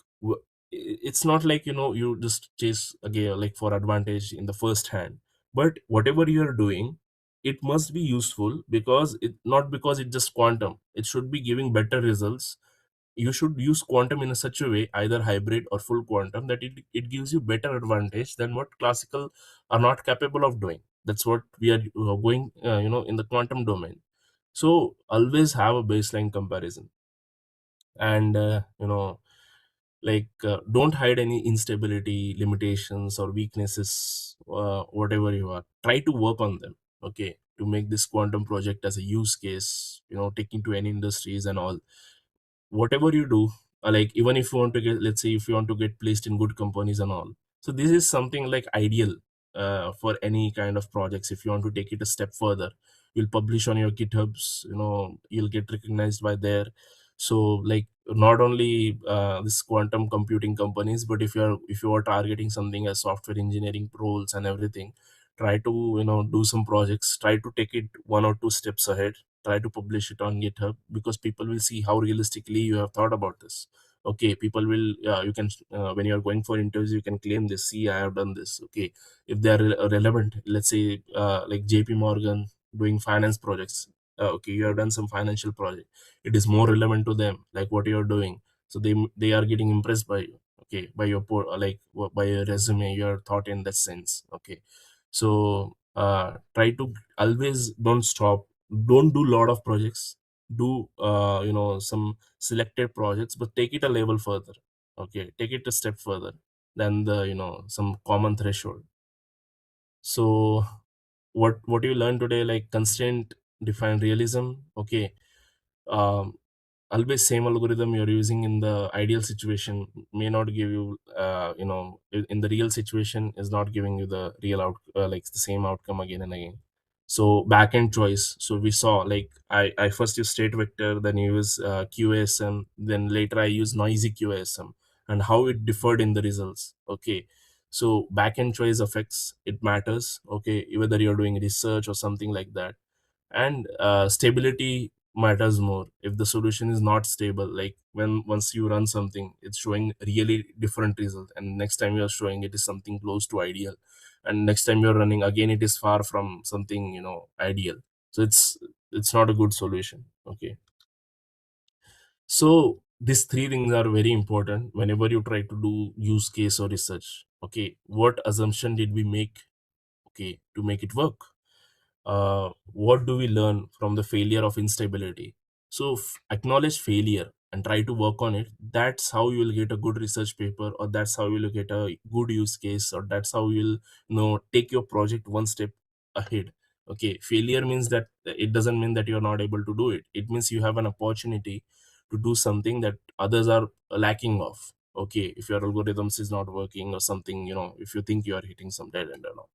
it's not like you just chase again like for advantage in the first hand, but whatever you are doing, it must be useful, because it not because it just quantum, it should be giving better results. You should use quantum in a such a way, either hybrid or full quantum, that it gives you better advantage than what classical are not capable of doing. That's what we are going in the quantum domain. So always have a baseline comparison. And like don't hide any instability, limitations or weaknesses, whatever you are, try to work on them. Okay, to make this quantum project as a use case, taking to any industries and all. Whatever you do, like even if you want to get, let's say if you want to get placed in good companies and all, so this is something like ideal for any kind of projects. If you want to take it a step further, you'll publish on your githubs, you'll get recognized by there. So like not only this quantum computing companies, but if you are targeting something as software engineering roles and everything, try to do some projects, try to take it one or two steps ahead, try to publish it on github, because people will see how realistically you have thought about this. Okay, people will you can when you are going for interviews, you can claim this, see, I have done this. Okay, if they are relevant, let's say like JP Morgan doing finance projects, okay, you have done some financial project, it is more relevant to them, like what you are doing. So they are getting impressed by you. Okay, by your by your resume, your thought in that sense. Okay, so try to always don't stop, don't do lot of projects, do some selected projects, but take it a level further. Okay, take it a step further than the some common threshold. So what you learn today, like constraint define realism. Okay, um, always same algorithm you're using in the ideal situation may not give you, in the real situation is not giving you the real like the same outcome again and again. So backend choice, so we saw like I first use state vector, then use QASM, then later I use noisy QASM, and how it differed in the results. Okay, so backend choice affects, it matters. Okay, whether you're doing research or something like that. And stability matters more. If the solution is not stable, like when once you run something, it's showing really different result, and next time you're showing it is something close to ideal, and next time you're running again it is far from something ideal. So it's not a good solution. Okay, so these three things are very important whenever you try to do use case or research. Okay, what assumption did we make, okay, to make it work? What do we learn from the failure of instability? So acknowledge failure and try to work on it. That's how you will get a good research paper, or that's how you will get a good use case, or that's how you'll take your project one step ahead. Okay, failure means that it doesn't mean that you're not able to do it. It means you have an opportunity to do something that others are lacking of. Okay, if your algorithms is not working or something, if you think you are hitting some dead end or not.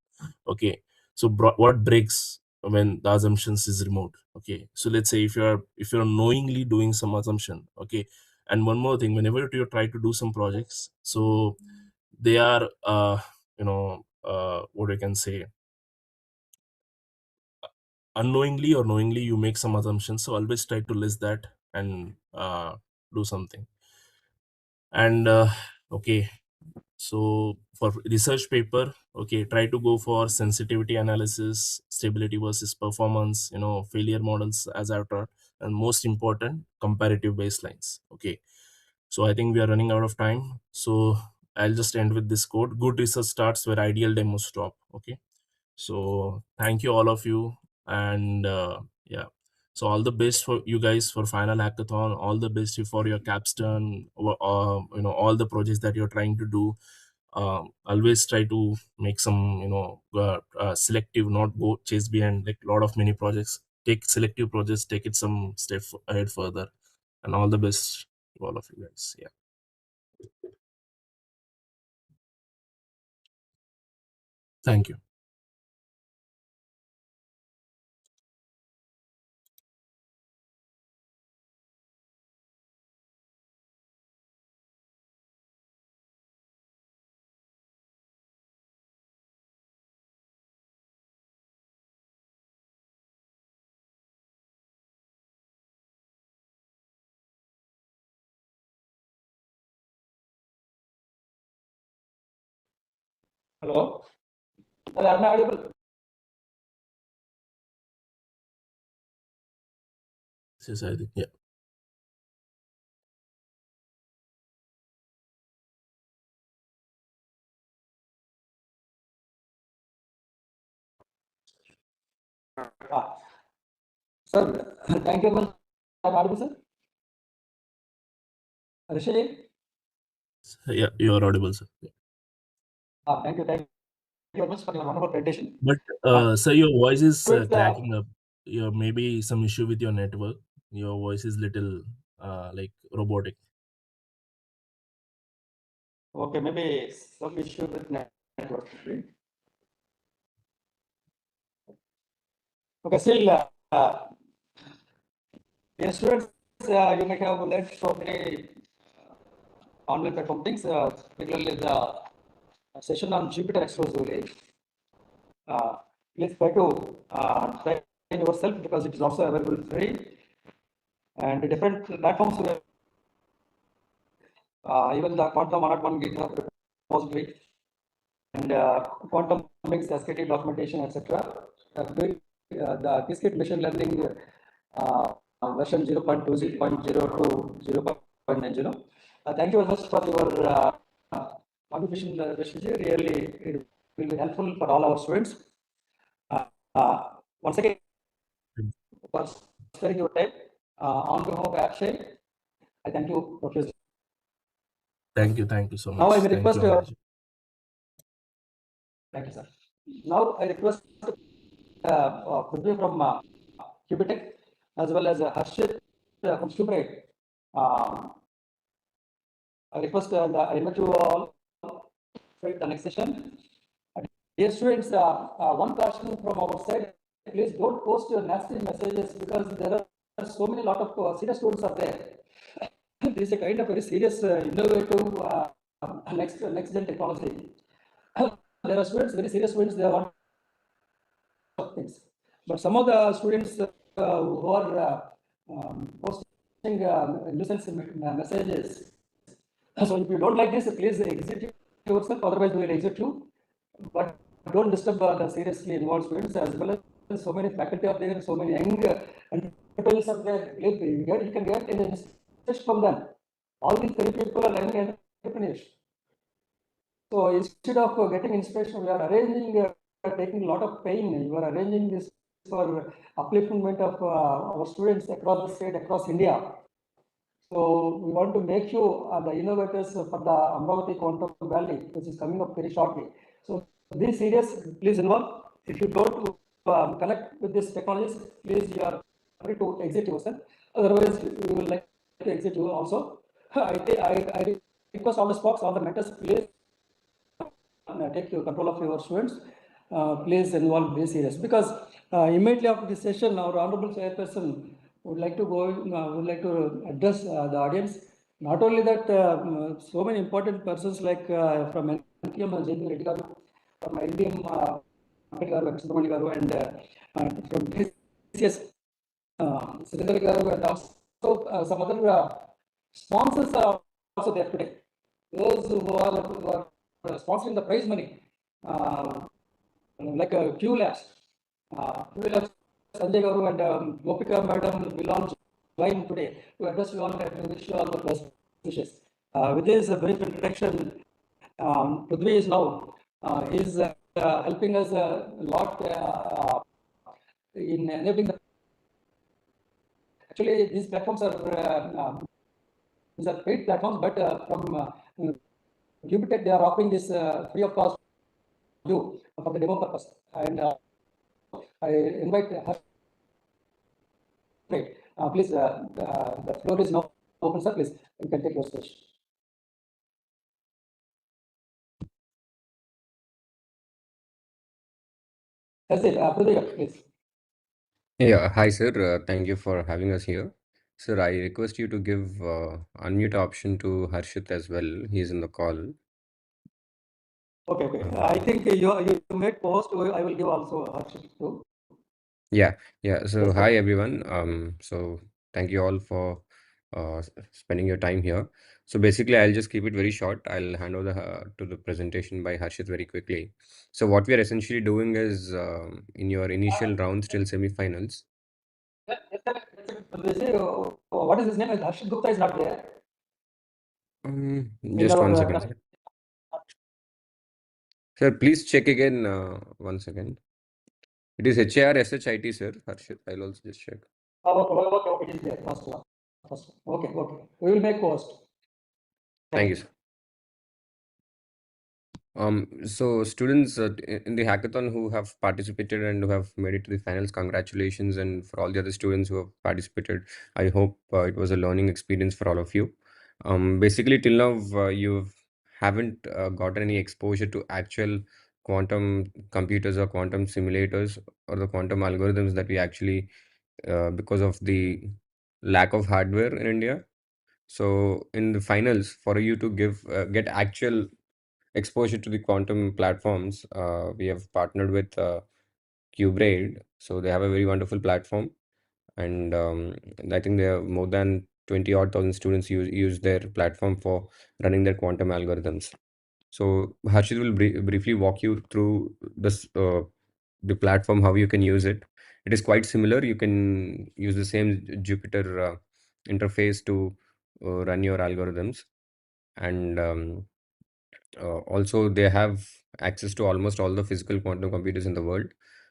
Okay, so what breaks when the assumptions is removed? Okay, so let's say if you're knowingly doing some assumption. Okay, and one more thing, whenever you try to do some projects, so they are what I can say, unknowingly or knowingly you make some assumptions, so always try to list that and do something. And okay, so for research paper, okay, try to go for sensitivity analysis, stability versus performance, failure models as I've taught, and most important, comparative baselines. Okay, so I think we are running out of time, so I'll just end with this quote: good research starts where ideal demos stop. Okay, so thank you all of you, and yeah, so all the best for you guys for final hackathon, all the best for your capstone, all the projects that you're trying to do. Always try to make some selective, not go chase behind like a lot of many projects. Take selective projects, take it some step ahead further, and all the best to all of you guys. Yeah, thank you. Hello? Am I audible? Yes, I think, yeah. Ah, sir, thank you very much. I'm audible, sir. Rishi? Yeah, you are audible, sir. Yeah. Thank you very much for your wonderful presentation. But Uh, sir, your voice is with, cracking up. Your maybe some issue with your network. Your voice is little like robotic. okay, maybe some issue with network. Okay, still, dear students, you may have learned so many online platform things, particularly the session on Jupyter exclusively. Please try to train yourself because it is also available free and different platforms. Even the quantum one GitHub repository and quantum links, SKT documentation, etc. The discrete machine learning version 0.2, 0.0 to 0.90. Thank you very much for your contribution, Rashiji. Really, it will be helpful for all our students. Once again, for sparing your time, on behalf of Akshay, I thank you profusely. Thank you so Now I much. will Thank request, you, Anand. thank you, sir. Now I request Prithvi from Cubid, as well as Harshit from Cubid. I request I invite you all for the next session. Dear students, one caution from our side, please don't post your nasty messages because there are so many lot of serious students are there. This is a kind of very serious, innovative next gen technology. There are students, very serious students, they want things. But some of the students who are posting nuisance messages. So if you don't like this, please exit yourself, otherwise we will exit you. But don't disturb the seriously involved students, as well as so many faculty are there, so many young entrepreneurs are there. You can get an inspiration from them. All these three people are young entrepreneurs. So instead of getting inspiration, we are arranging, taking a lot of pain. You are arranging this for upliftment of our students across the state, across India. So we want to make you the innovators for the Amravati Quantum Valley, which is coming up very shortly. So be serious, please involve. If you don't connect with these technologies, please you are free to exit yourself. Otherwise, we will like to exit you also. I request all the spots, all the mentors, please take control of your students. Please involve, be serious, because immediately after this session, our honorable chairperson would like to would like to address the audience. Not only that, so many important persons like from NPM, J.P. Reddy garu, from NDM, Subramani garu, and from TCS, Sridhar garu, and also some other sponsors are also there today. Those who are sponsoring the prize money, like Q Labs, Sanjay Garu and Gopika Madam will all join today to address you all and wish you all the best wishes. With this brief introduction, Prithvi is now helping us a lot in enabling the. Actually, these platforms are these are paid platforms, but from Cubid, they are offering this free of cost you for the demo purpose. And I invite her. Please, the floor is now open, sir. Please, you can take your stage. That's it. Prithvi, please. Yeah, hi sir. Thank you for having us here. Sir, I request you to give unmute option to Harshit as well. He's in the call. Okay. I think you made post. I will give also Harshit too. Yeah. So Yes, hi sir. everyone. So thank you all for spending your time here. So basically, I'll just keep it very short. I'll hand over to the presentation by Harshit very quickly. So what we are essentially doing is in your initial rounds till semifinals. What is his name? Harshit Gupta is not there. Just one second, sir. Sir, please check again. 1 second. It is HARSHIT, sir. Harshit, I'll also just check. Okay. It is there. First. Okay. We will make post. Thank you, sir. So students in the hackathon who have participated and who have made it to the finals, congratulations. And for all the other students who have participated, I hope it was a learning experience for all of you. Basically, till now, you haven't gotten any exposure to actual quantum computers or quantum simulators or the quantum algorithms that we actually, because of the lack of hardware in India. So in the finals, for you to get actual exposure to the quantum platforms, we have partnered with Cubid. So they have a very wonderful platform, and I think there are more than 20 odd thousand students use their platform for running their quantum algorithms. So Harshit will briefly walk you through this the platform, how you can use it. It is quite similar. You can use the same Jupyter interface to run your algorithms, and also they have access to almost all the physical quantum computers in the world.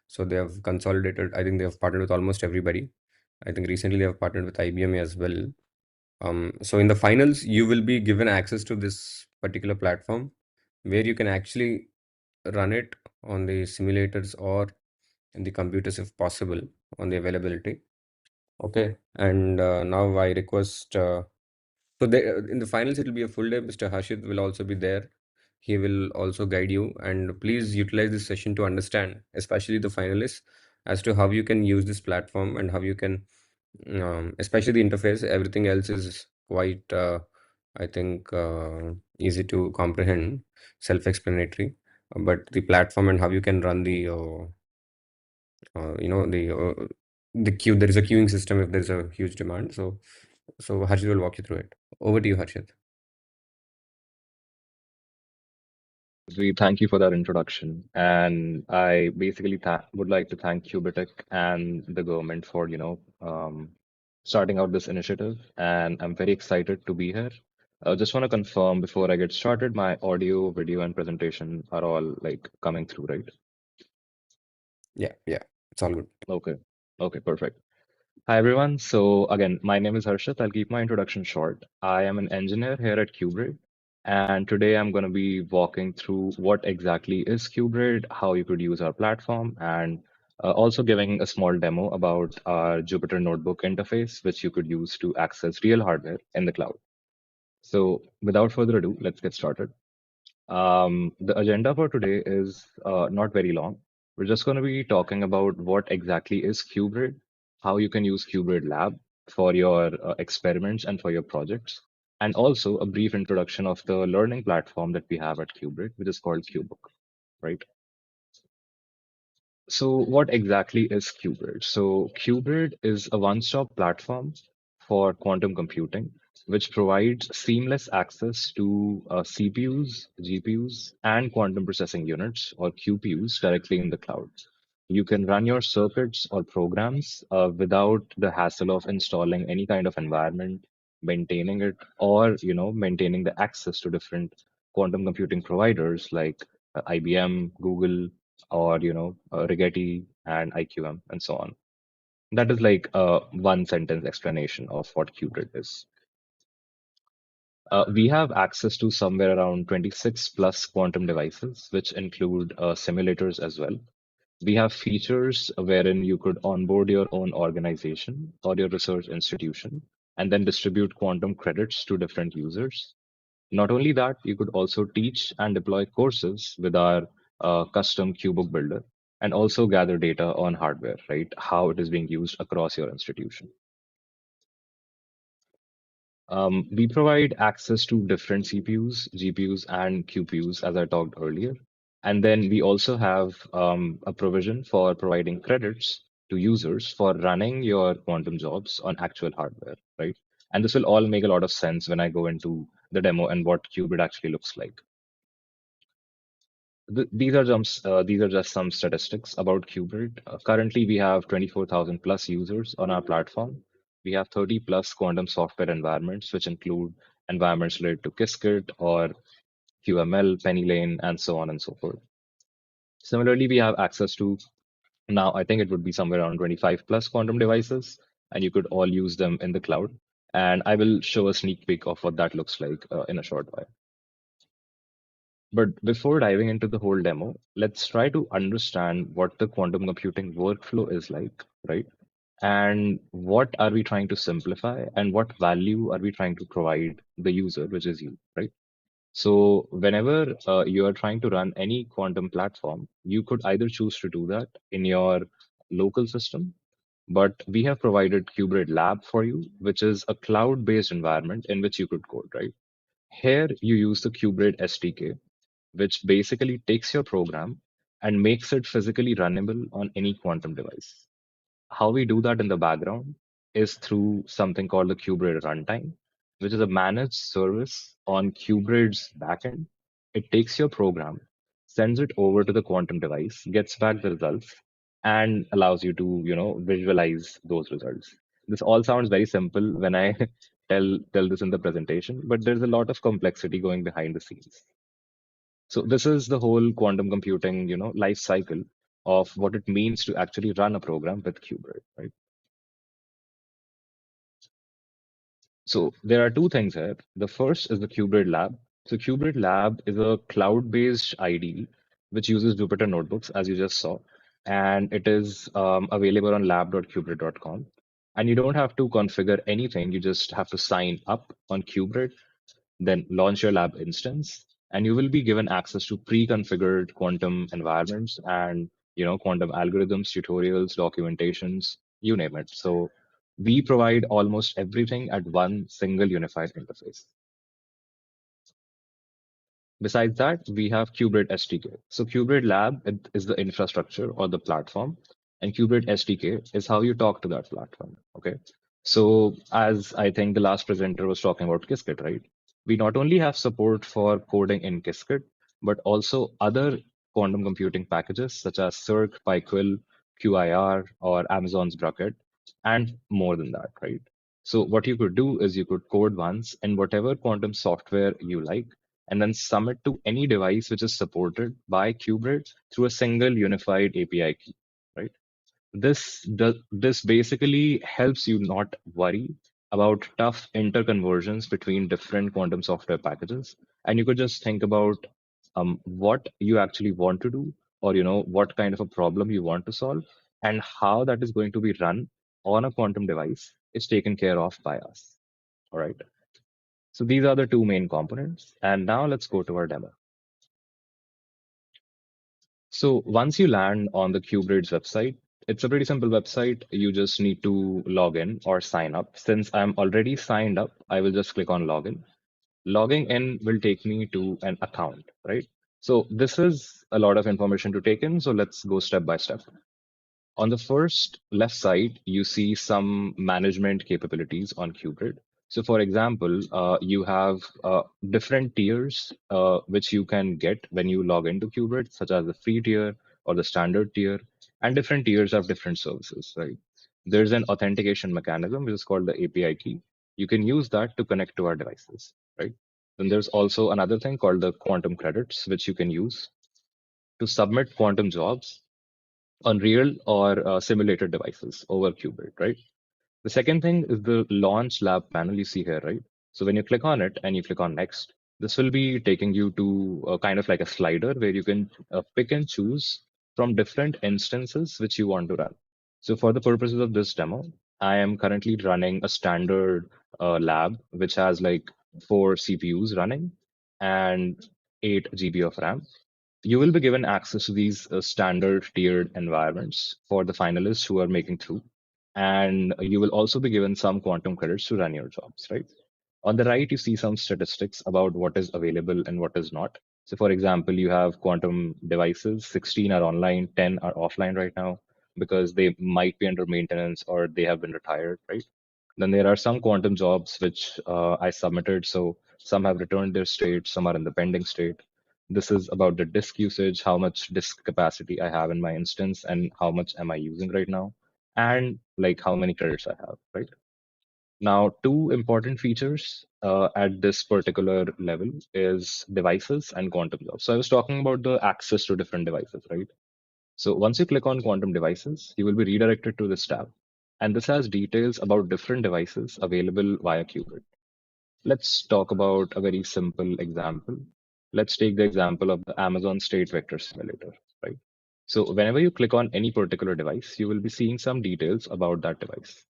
So they have consolidated. I think they have partnered with almost everybody. I think recently they have partnered with IBM as well. So in the finals, you will be given access to this particular platform where you can actually run it on the simulators or the computers if possible on the availability. Okay, and now I request. So in the finals, it will be a full day. Mr. Harshit will also be there. He will also guide you, and please utilize this session to understand, especially the finalists, as to how you can use this platform and how you can, especially the interface. Everything else is quite, I think, easy to comprehend, self-explanatory. But the platform and how you can run the, you know, the queue. There is a queuing system if there is a huge demand. So Harshit will walk you through it. Over to you, Harshit. We thank you for that introduction, and I basically would like to thank Cubitic and the government for starting out this initiative, and I'm very excited to be here. I just want to confirm before I get started, my audio, video, and presentation are all like coming through, right? Yeah, it's all good. Okay, okay, perfect. Hi everyone. So again, my name is Harshit. I'll keep my introduction short. I am an engineer here at Cubid, and today I'm going to be walking through what exactly is Cubid, how you could use our platform, and also giving a small demo about our Jupyter Notebook interface, which you could use to access real hardware in the cloud. So without further ado, let's get started. The agenda for today is not very long. We're just going to be talking about what exactly is Cubrid, how you can use Cubrid Lab for your experiments and for your projects, and also a brief introduction of the learning platform that we have at Cubrid, which is called Cubook, right? So what exactly is Cubid? So Cubid is a one-stop platform for quantum computing, which provides seamless access to CPUs, GPUs, and quantum processing units, or QPUs, directly in the cloud. You can run your circuits or programs without the hassle of installing any kind of environment, maintaining it, or maintaining the access to different quantum computing providers like IBM, Google, or Rigetti and IQM and so on. That is like a one sentence explanation of what Qubit is. We have access to somewhere around 26 plus quantum devices, which include simulators as well. We have features wherein you could onboard your own organization or your research institution and then distribute quantum credits to different users. Not only that, you could also teach and deploy courses with our custom QBook builder and also gather data on hardware, right? How it is being used across your institution. We provide access to different CPUs, GPUs, and QPUs, as I talked earlier. And then we also have a provision for providing credits to users for running your quantum jobs on actual hardware, right? And this will all make a lot of sense when I go into the demo and what Qubit actually looks like. These are just some statistics about Qubit. Currently, we have 24,000 plus users on our platform. We have 30 plus quantum software environments, which include environments related to Qiskit or QML, PennyLane, and so on and so forth. Similarly, we have access to now, I think it would be somewhere around 25 plus quantum devices, and you could all use them in the cloud. And I will show a sneak peek of what that looks like in a short while. But before diving into the whole demo, let's try to understand what the quantum computing workflow is like, right? And what are we trying to simplify and what value are we trying to provide the user, which is you, right? So whenever you are trying to run any quantum platform, you could either choose to do that in your local system, but we have provided Qubit Lab for you, which is a cloud-based environment in which you could code, right? Here you use the Qubit SDK, which basically takes your program and makes it physically runnable on any quantum device. How we do that in the background is through something called the Qubit runtime, which is a managed service on Qubit's backend. It takes your program, sends it over to the quantum device, gets back the results, and allows you to, visualize those results. This all sounds very simple when I tell this in the presentation, but there's a lot of complexity going behind the scenes. So this is the whole quantum computing, life cycle of what it means to actually run a program with Qubit, right? So there are two things here. The first is the Qubit Lab. So Qubit Lab is a cloud-based IDE which uses Jupyter notebooks, as you just saw. and it is available on lab.cubrid.com. And you don't have to configure anything. You just have to sign up on Cubrid, then launch your lab instance, and you will be given access to pre-configured quantum environments and quantum algorithms, tutorials, documentations, you name it. So we provide almost everything at one single unified interface. Besides that, we have Cubrid SDK. So Cubrid Lab is the infrastructure or the platform, and Cubrid SDK is how you talk to that platform. Okay. So as I think the last presenter was talking about Qiskit, right? We not only have support for coding in Qiskit, but also other quantum computing packages such as Cirq, PyQuil, QIR, or Amazon's Bucket, and more than that, right? So what you could do is you could code once in whatever quantum software you like, and then submit to any device which is supported by Cubrid through a single unified API key, right? This basically helps you not worry about tough interconversions between different quantum software packages, and you could just think about what you actually want to do, or what kind of a problem you want to solve, and how that is going to be run on a quantum device is taken care of by us. All right. So these are the two main components. And now let's go to our demo. So once you land on the Cubrid's website, it's a pretty simple website. You just need to log in or sign up. Since I'm already signed up, I will just click on login. Logging in will take me to an account, right? So this is a lot of information to take in. So let's go step by step. On the first left side, you see some management capabilities on Cubrid. So for example, you have different tiers which you can get when you log into Cubrid, such as the free tier or the standard tier, and different tiers have different services, right? There's an authentication mechanism which is called the API key. You can use that to connect to our devices, right? Then there's also another thing called the quantum credits, which you can use to submit quantum jobs on real or simulated devices over Qubit, right? The second thing is the launch lab panel you see here, right? So when you click on it and you click on next, this will be taking you to kind of like a slider where you can pick and choose from different instances which you want to run. So for the purposes of this demo, I am currently running a standard lab which has like 4 CPUs running and 8 GB of RAM. You will be given access to these standard tiered environments for the finalists who are making through. And you will also be given some quantum credits to run your jobs, right? On the right, you see some statistics about what is available and what is not. So for example, you have quantum devices, 16 are online, 10 are offline right now because they might be under maintenance or they have been retired, right? Then there are some quantum jobs which I submitted. So some have returned their state, some are in the pending state. This is about the disk usage, how much disk capacity I have in my instance, and how much am I using right now, and like how many credits I have, right? Now, two important features at this particular level is devices and quantum jobs. So I was talking about the access to different devices, right? So once you click on quantum devices, you will be redirected to this tab. And this has details about different devices available via Qubit. Let's talk about a very simple example. Let's take the example of the Amazon State Vector Simulator, right? So whenever you click on any particular device, you will be seeing some details about that device.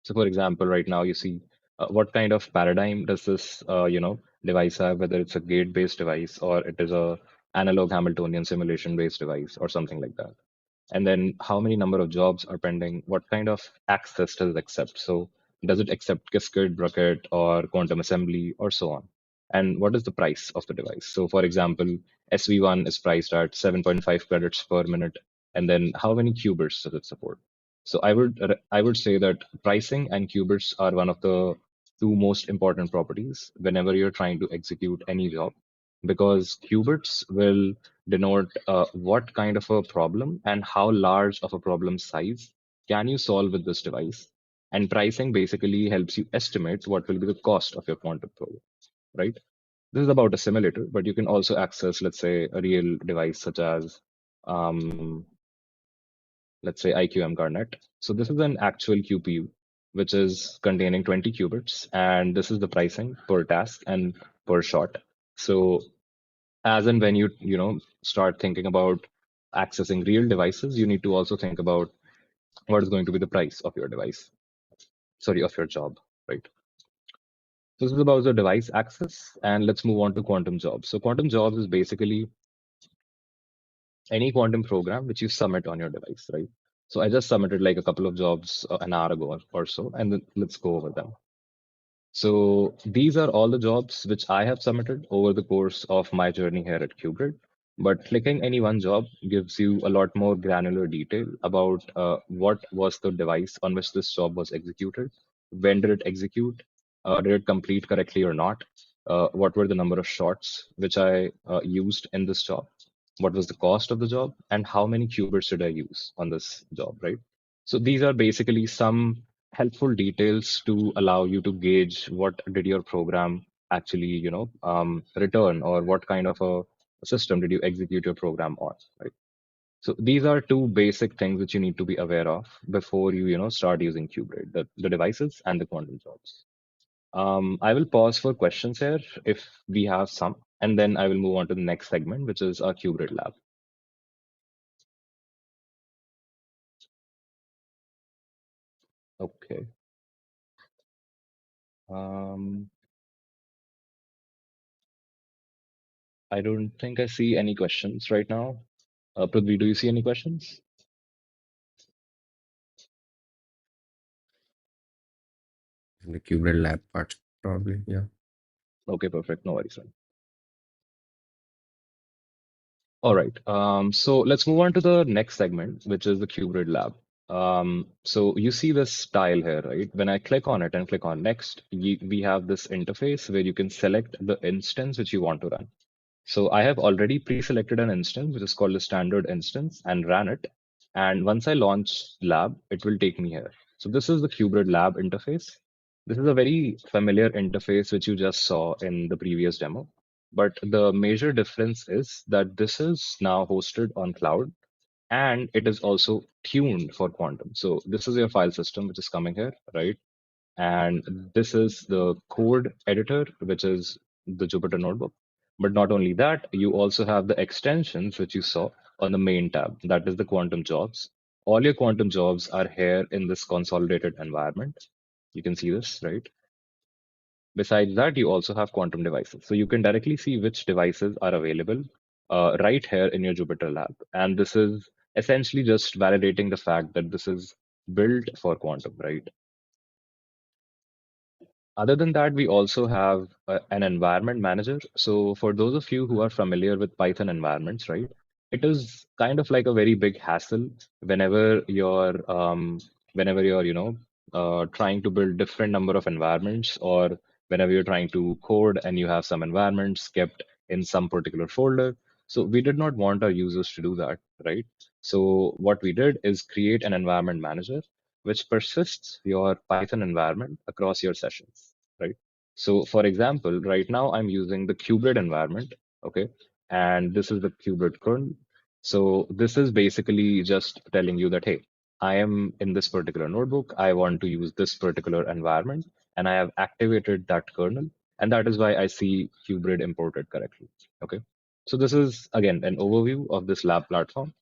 So for example, right now you see what kind of paradigm does this device have, whether it's a gate-based device or it is a analog Hamiltonian simulation-based device or something like that. And then how many number of jobs are pending, what kind of access does it accept? So does it accept Qiskit, Bucket, or quantum assembly, or so on? And what is the price of the device? So for example, SV1 is priced at 7.5 credits per minute. And then how many qubits does it support? So I would say that pricing and qubits are one of the two most important properties whenever you're trying to execute any job, because qubits will denote what kind of a problem and how large of a problem size can you solve with this device. And pricing basically helps you estimate what will be the cost of your quantum probe, right? This is about a simulator, but you can also access, let's say, a real device such as, um, let's say, IQM Garnet. So this is an actual QPU, which is containing 20 qubits, and this is the pricing per task and per shot. So as and when you start thinking about accessing real devices, you need to also think about what is going to be the price of your device, sorry, of your job, right? So this is about the device access, and let's move on to quantum jobs. So quantum jobs is basically any quantum program which you submit on your device, right? So I just submitted like a couple of jobs an hour ago or so, and then let's go over them. So these are all the jobs which I have submitted over the course of my journey here at Cubid. But clicking any one job gives you a lot more granular detail about what was the device on which this job was executed, when did it execute, did it complete correctly or not, what were the number of shots which I used in this job, what was the cost of the job, and how many qubits did I use on this job, right? So these are basically some helpful details to allow you to gauge what did your program actually, return, or what kind of a system did you execute your program on, right? So these are two basic things which you need to be aware of before you start using Qubit, the devices and the quantum jobs. I will pause for questions here if we have some, and then I will move on to the next segment, which is our Qubit lab. Okay. Um, I don't think I see any questions right now. Prithvi, do you see any questions? The Cubid lab part, probably. Yeah. Okay, perfect. No worries. All right. So let's move on to the next segment, which is the Cubid lab. So you see this tile here, right? When I click on it and click on next, we have this interface where you can select the instance which you want to run. So I have already pre-selected an instance, which is called the standard instance, and ran it. And once I launch lab, it will take me here. So this is the Cubid lab interface. This is a very familiar interface which you just saw in the previous demo. But the major difference is that this is now hosted on cloud, and it is also tuned for quantum. So this is your file system, which is coming here, right? And this is the code editor, which is the Jupyter Notebook. But not only that, you also have the extensions, which you saw on the main tab. That is the quantum jobs. All your quantum jobs are here in this consolidated environment. You can see this, right? Besides that, you also have quantum devices. So you can directly see which devices are available right here in your Jupyter lab. And this is essentially just validating the fact that this is built for quantum, right? Other than that, we also have an environment manager. So for those of you who are familiar with Python environments, right, it is kind of like a very big hassle whenever you're trying to build different number of environments, or whenever you're trying to code and you have some environments kept in some particular folder. So we did not want our users to do that, right? So what we did is create an environment manager which persists your Python environment across your sessions, right? So for example, right now I'm using the Cubid environment, okay? And this is the Cubid kernel. So this is basically just telling you that, hey, I am in this particular notebook. I want to use this particular environment, and I have activated that kernel. And that is why I see Cubid imported correctly, okay? So this is, again, an overview of this lab platform.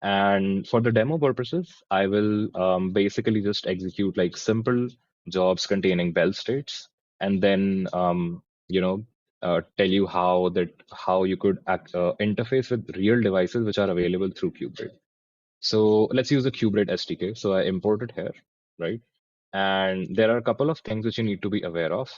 And for the demo purposes, I will basically just execute like simple jobs containing bell states, and then tell you how you could interface with real devices which are available through Cubid. So let's use the Cubid SDK. So I import it here, right? And there are a couple of things which you need to be aware of.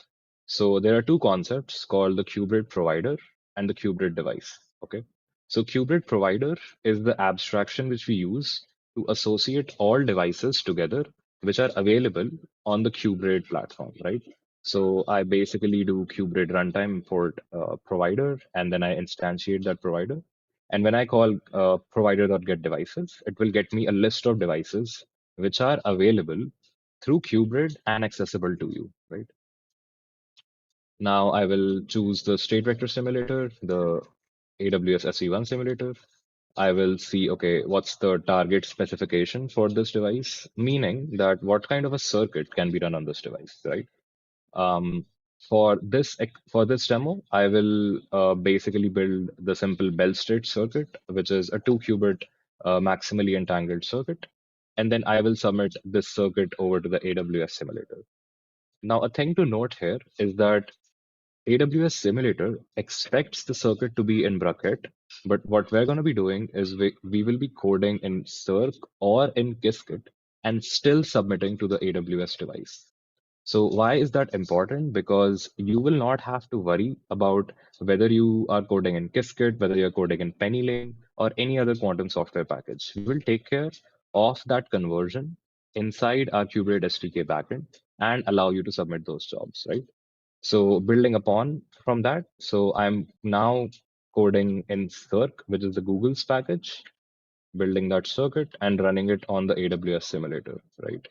So there are two concepts called the Cubid provider and the Cubid device. Okay. So Cubid provider is the abstraction which we use to associate all devices together which are available on the Cubid platform, right? So I basically do Cubid runtime import provider, and then I instantiate that provider. And when I call provider.get devices, it will get me a list of devices which are available through Cubid and accessible to you, right? Now I will choose the state vector simulator, the AWS SE1 simulator. I will see, okay, what's the target specification for this device, meaning that what kind of a circuit can be run on this device, right? For this demo, I will basically build the simple Bell state circuit, which is a 2-qubit maximally entangled circuit, and then I will submit this circuit over to the AWS simulator. Now, a thing to note here is that AWS simulator expects the circuit to be in Bracket, but what we're going to be doing is we will be coding in Circ or in Qiskit and still submitting to the AWS device. So why is that important? Because you will not have to worry about whether you are coding in Qiskit, whether you're coding in PennyLane, or any other quantum software package. We will take care of that conversion inside our Cubid SDK backend and allow you to submit those jobs, right? So building upon from that, so I'm now coding in Circ, which is the Google's package, building that circuit and running it on the AWS simulator, right?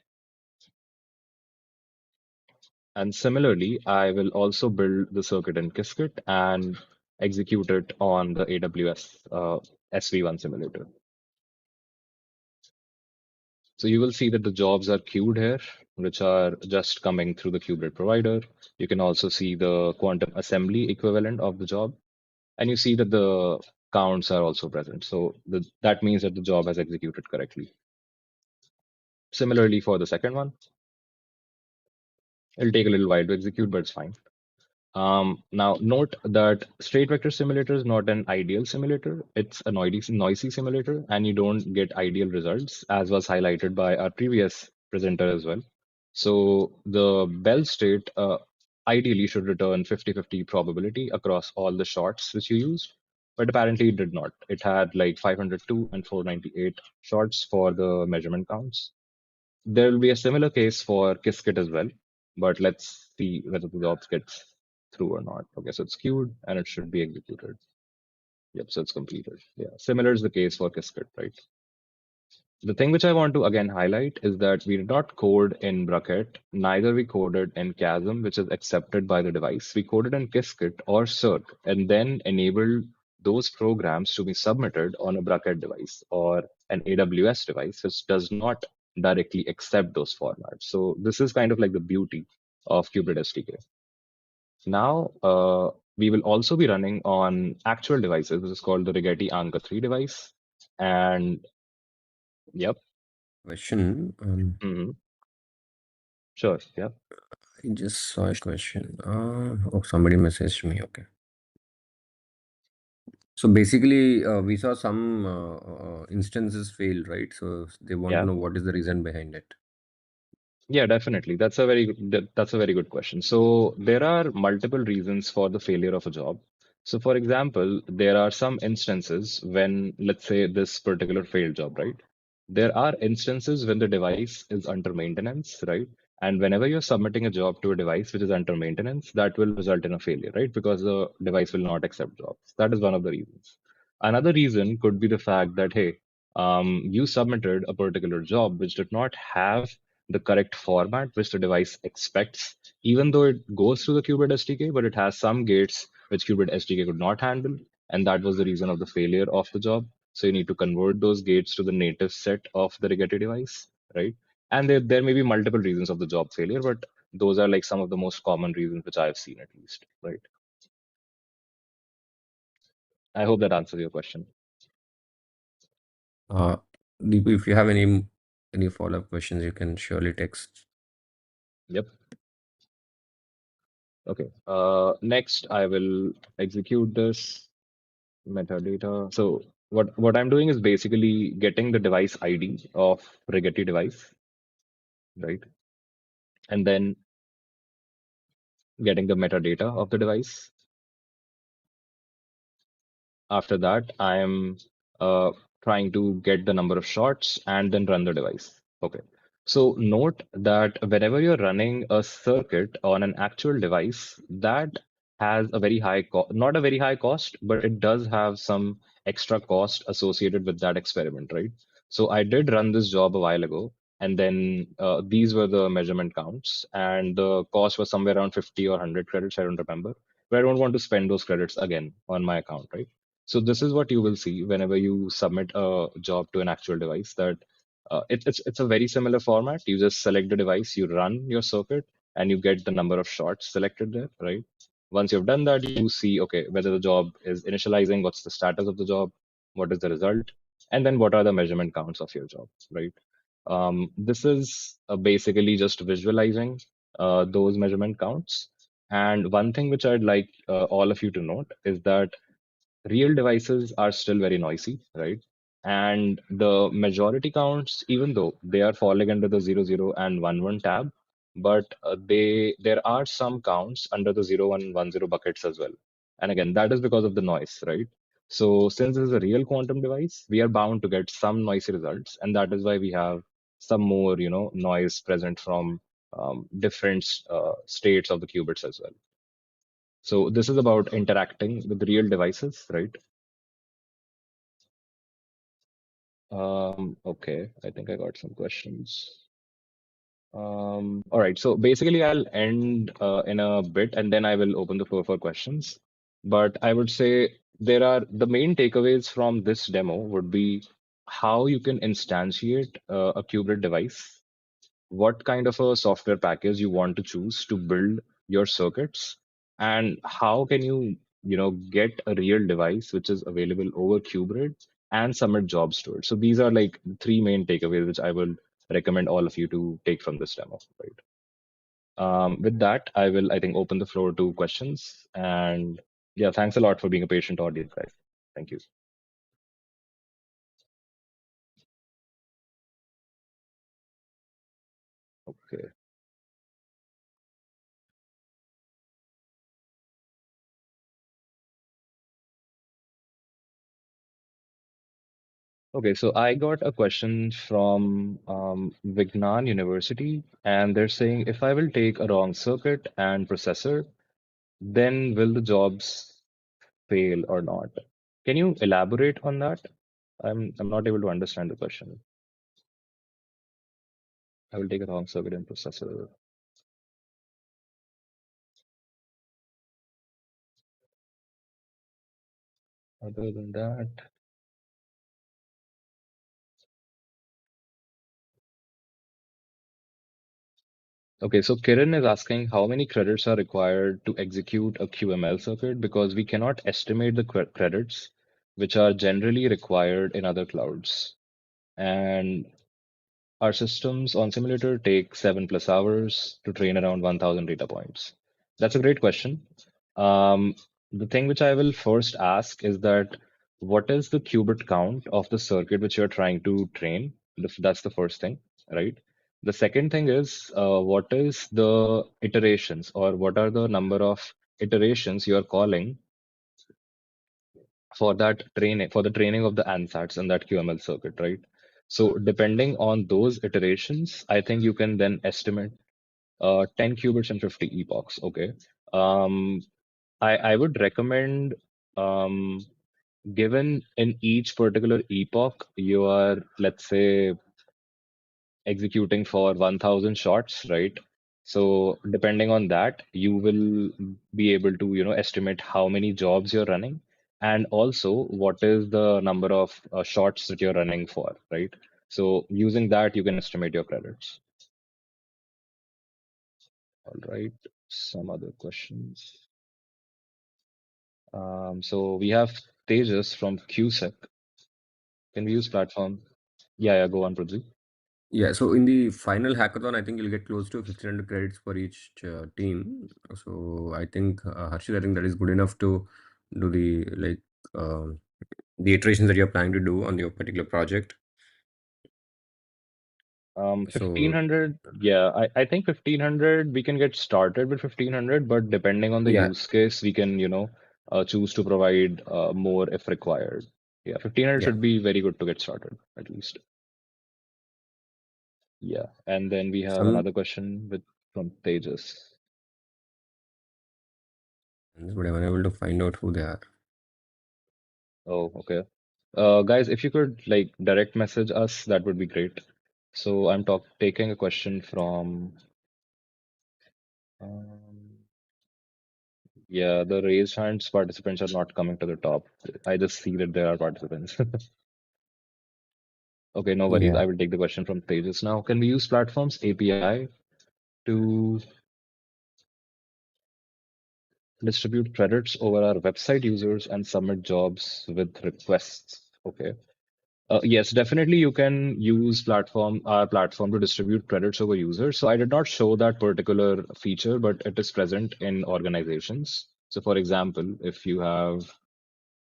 And similarly, I will also build the circuit in Qiskit and execute it on the AWS SV1 simulator. So you will see that the jobs are queued here, which are just coming through the Qubit provider. You can also see the quantum assembly equivalent of the job, and you see that the counts are also present. So that means that the job has executed correctly. Similarly, for the second one, it'll take a little while to execute, but it's fine. Now, note that straight vector simulator is not an ideal simulator. It's a noisy simulator, and you don't get ideal results, as was highlighted by our previous presenter as well. So the Bell state ideally should return 50-50 probability across all the shots which you used, but apparently it did not. It had like 502 and 498 shots for the measurement counts. There will be a similar case for Qiskit as well, but let's see whether the job gets through or not. Okay, so it's queued and it should be executed. Yep, so it's completed. Yeah, similar is the case for Qiskit, right? The thing which I want to again highlight is that we did not code in Bracket, neither we coded in Chasm, which is accepted by the device. We coded in Qiskit or Circ and then enabled those programs to be submitted on a Bracket device or an AWS device, which does not directly accept those formats. So this is kind of like the beauty of Cubid SDK. Now, we will also be running on actual devices, which is called the Rigetti Anka 3 device. And yep. Question. Sure. Yeah. I just saw a question. Oh, somebody messaged me. Okay. So basically, we saw some instances fail, right? So they want Yeah. to know what is the reason behind it. Yeah, definitely. That's a very good question. So there are multiple reasons for the failure of a job. So for example, there are some instances when, let's say, this particular failed job, right? There are instances when the device is under maintenance, right? And whenever you're submitting a job to a device which is under maintenance, that will result in a failure, right? Because the device will not accept jobs. That is one of the reasons. Another reason could be the fact that, hey, you submitted a particular job which did not have the correct format which the device expects, even though it goes through the Cubid SDK, but it has some gates which Cubid SDK could not handle. And that was the reason of the failure of the job. So you need to convert those gates to the native set of the Rigetti device, right? And there may be multiple reasons of the job failure, but those are like some of the most common reasons which I've seen at least, right? I hope that answers your question. Deepu, if you have any follow-up questions, you can surely text. Yep. Okay. Next, I will execute this metadata. So what I'm doing is basically getting the device ID of Rigetti device, right? And then getting the metadata of the device. After that, I am trying to get the number of shots and then run the device. Okay. So note that whenever you're running a circuit on an actual device, that has a very high cost, not a very high cost, but it does have some extra cost associated with that experiment, right? So I did run this job a while ago, and then these were the measurement counts, and the cost was somewhere around 50 or 100 credits, I don't remember. But I don't want to spend those credits again on my account, right? So this is what you will see whenever you submit a job to an actual device, that it's a very similar format. You just select the device, you run your circuit, and you get the number of shots selected there, right? Once you've done that, you see, okay, whether the job is initializing, what's the status of the job, what is the result, and then what are the measurement counts of your job, right? This is basically just visualizing those measurement counts. And one thing which I'd like all of you to note is that real devices are still very noisy, right? And the majority counts, even though they are falling under the 00 and 11 tab, but there are some counts under the 01 and 10 buckets as well. And again, that is because of the noise, right? So since this is a real quantum device, we are bound to get some noisy results, and that is why we have some more, noise present from different states of the qubits as well. So this is about interacting with real devices, right? Okay, I think I got some questions. All right, so basically I'll end in a bit and then I will open the floor for questions. But I would say the main takeaways from this demo would be how you can instantiate a qubit device, what kind of a software package you want to choose to build your circuits, and how can you get a real device which is available over Qubit and submit jobs to it. So these are like three main takeaways which I will recommend all of you to take from this demo, right? With that, I think, open the floor to questions. And yeah, thanks a lot for being a patient audience, guys. Thank you. Okay. Okay, so I got a question from Vignan University, and they're saying if I will take a wrong circuit and processor, then will the jobs fail or not? Can you elaborate on that? I'm not able to understand the question. I will take a wrong circuit and processor. Other than that, okay, so Kiran is asking how many credits are required to execute a QML circuit because we cannot estimate the credits which are generally required in other clouds. And our systems on simulator take 7+ hours to train around 1000 data points. That's a great question. Um, the thing which I will first ask is that what is the qubit count of the circuit which you're trying to train? That's the first thing, right? The second thing is what is the iterations or what are the number of iterations you're calling for that training, for the training of the ansats in that QML circuit, right? So depending on those iterations, I think you can then estimate 10 qubits and 50 epochs. Okay. Um, I would recommend, given in each particular epoch, you are, let's say, executing for 1000 shots, right? So depending on that, you will be able to, estimate how many jobs you're running and also what is the number of shots that you're running for, right? So using that, you can estimate your credits. All right. Some other questions. So we have Tejas from QSec. Can we use platform? Yeah, go on, Prithvi. Yeah, so in the final hackathon, I think you'll get close to 1500 credits for each team. So I think, Harshit, I think that is good enough to do uh, the iterations that you're planning to do on your particular project. So 1500, yeah, I think 1500, we can get started with 1500, but depending on the yeah, use case, we can, choose to provide more if required. Yeah, 1500 yeah, should be very good to get started, at least. Yeah, and then we have some, another question from Tejas. but I'm unable to find out who they are. Oh, okay. Guys, if you could like direct message us, that would be great. So I'm taking a question from, um, yeah, the raised hands participants are not coming to the top. I just see that there are participants. Okay, no worries. Yeah. I will take the question from Tejas now. Can we use platforms API to distribute credits over our website users and submit jobs with requests. Okay. Yes, definitely you can use our platform to distribute credits over users. So I did not show that particular feature, but it is present in organizations. So for example, if you have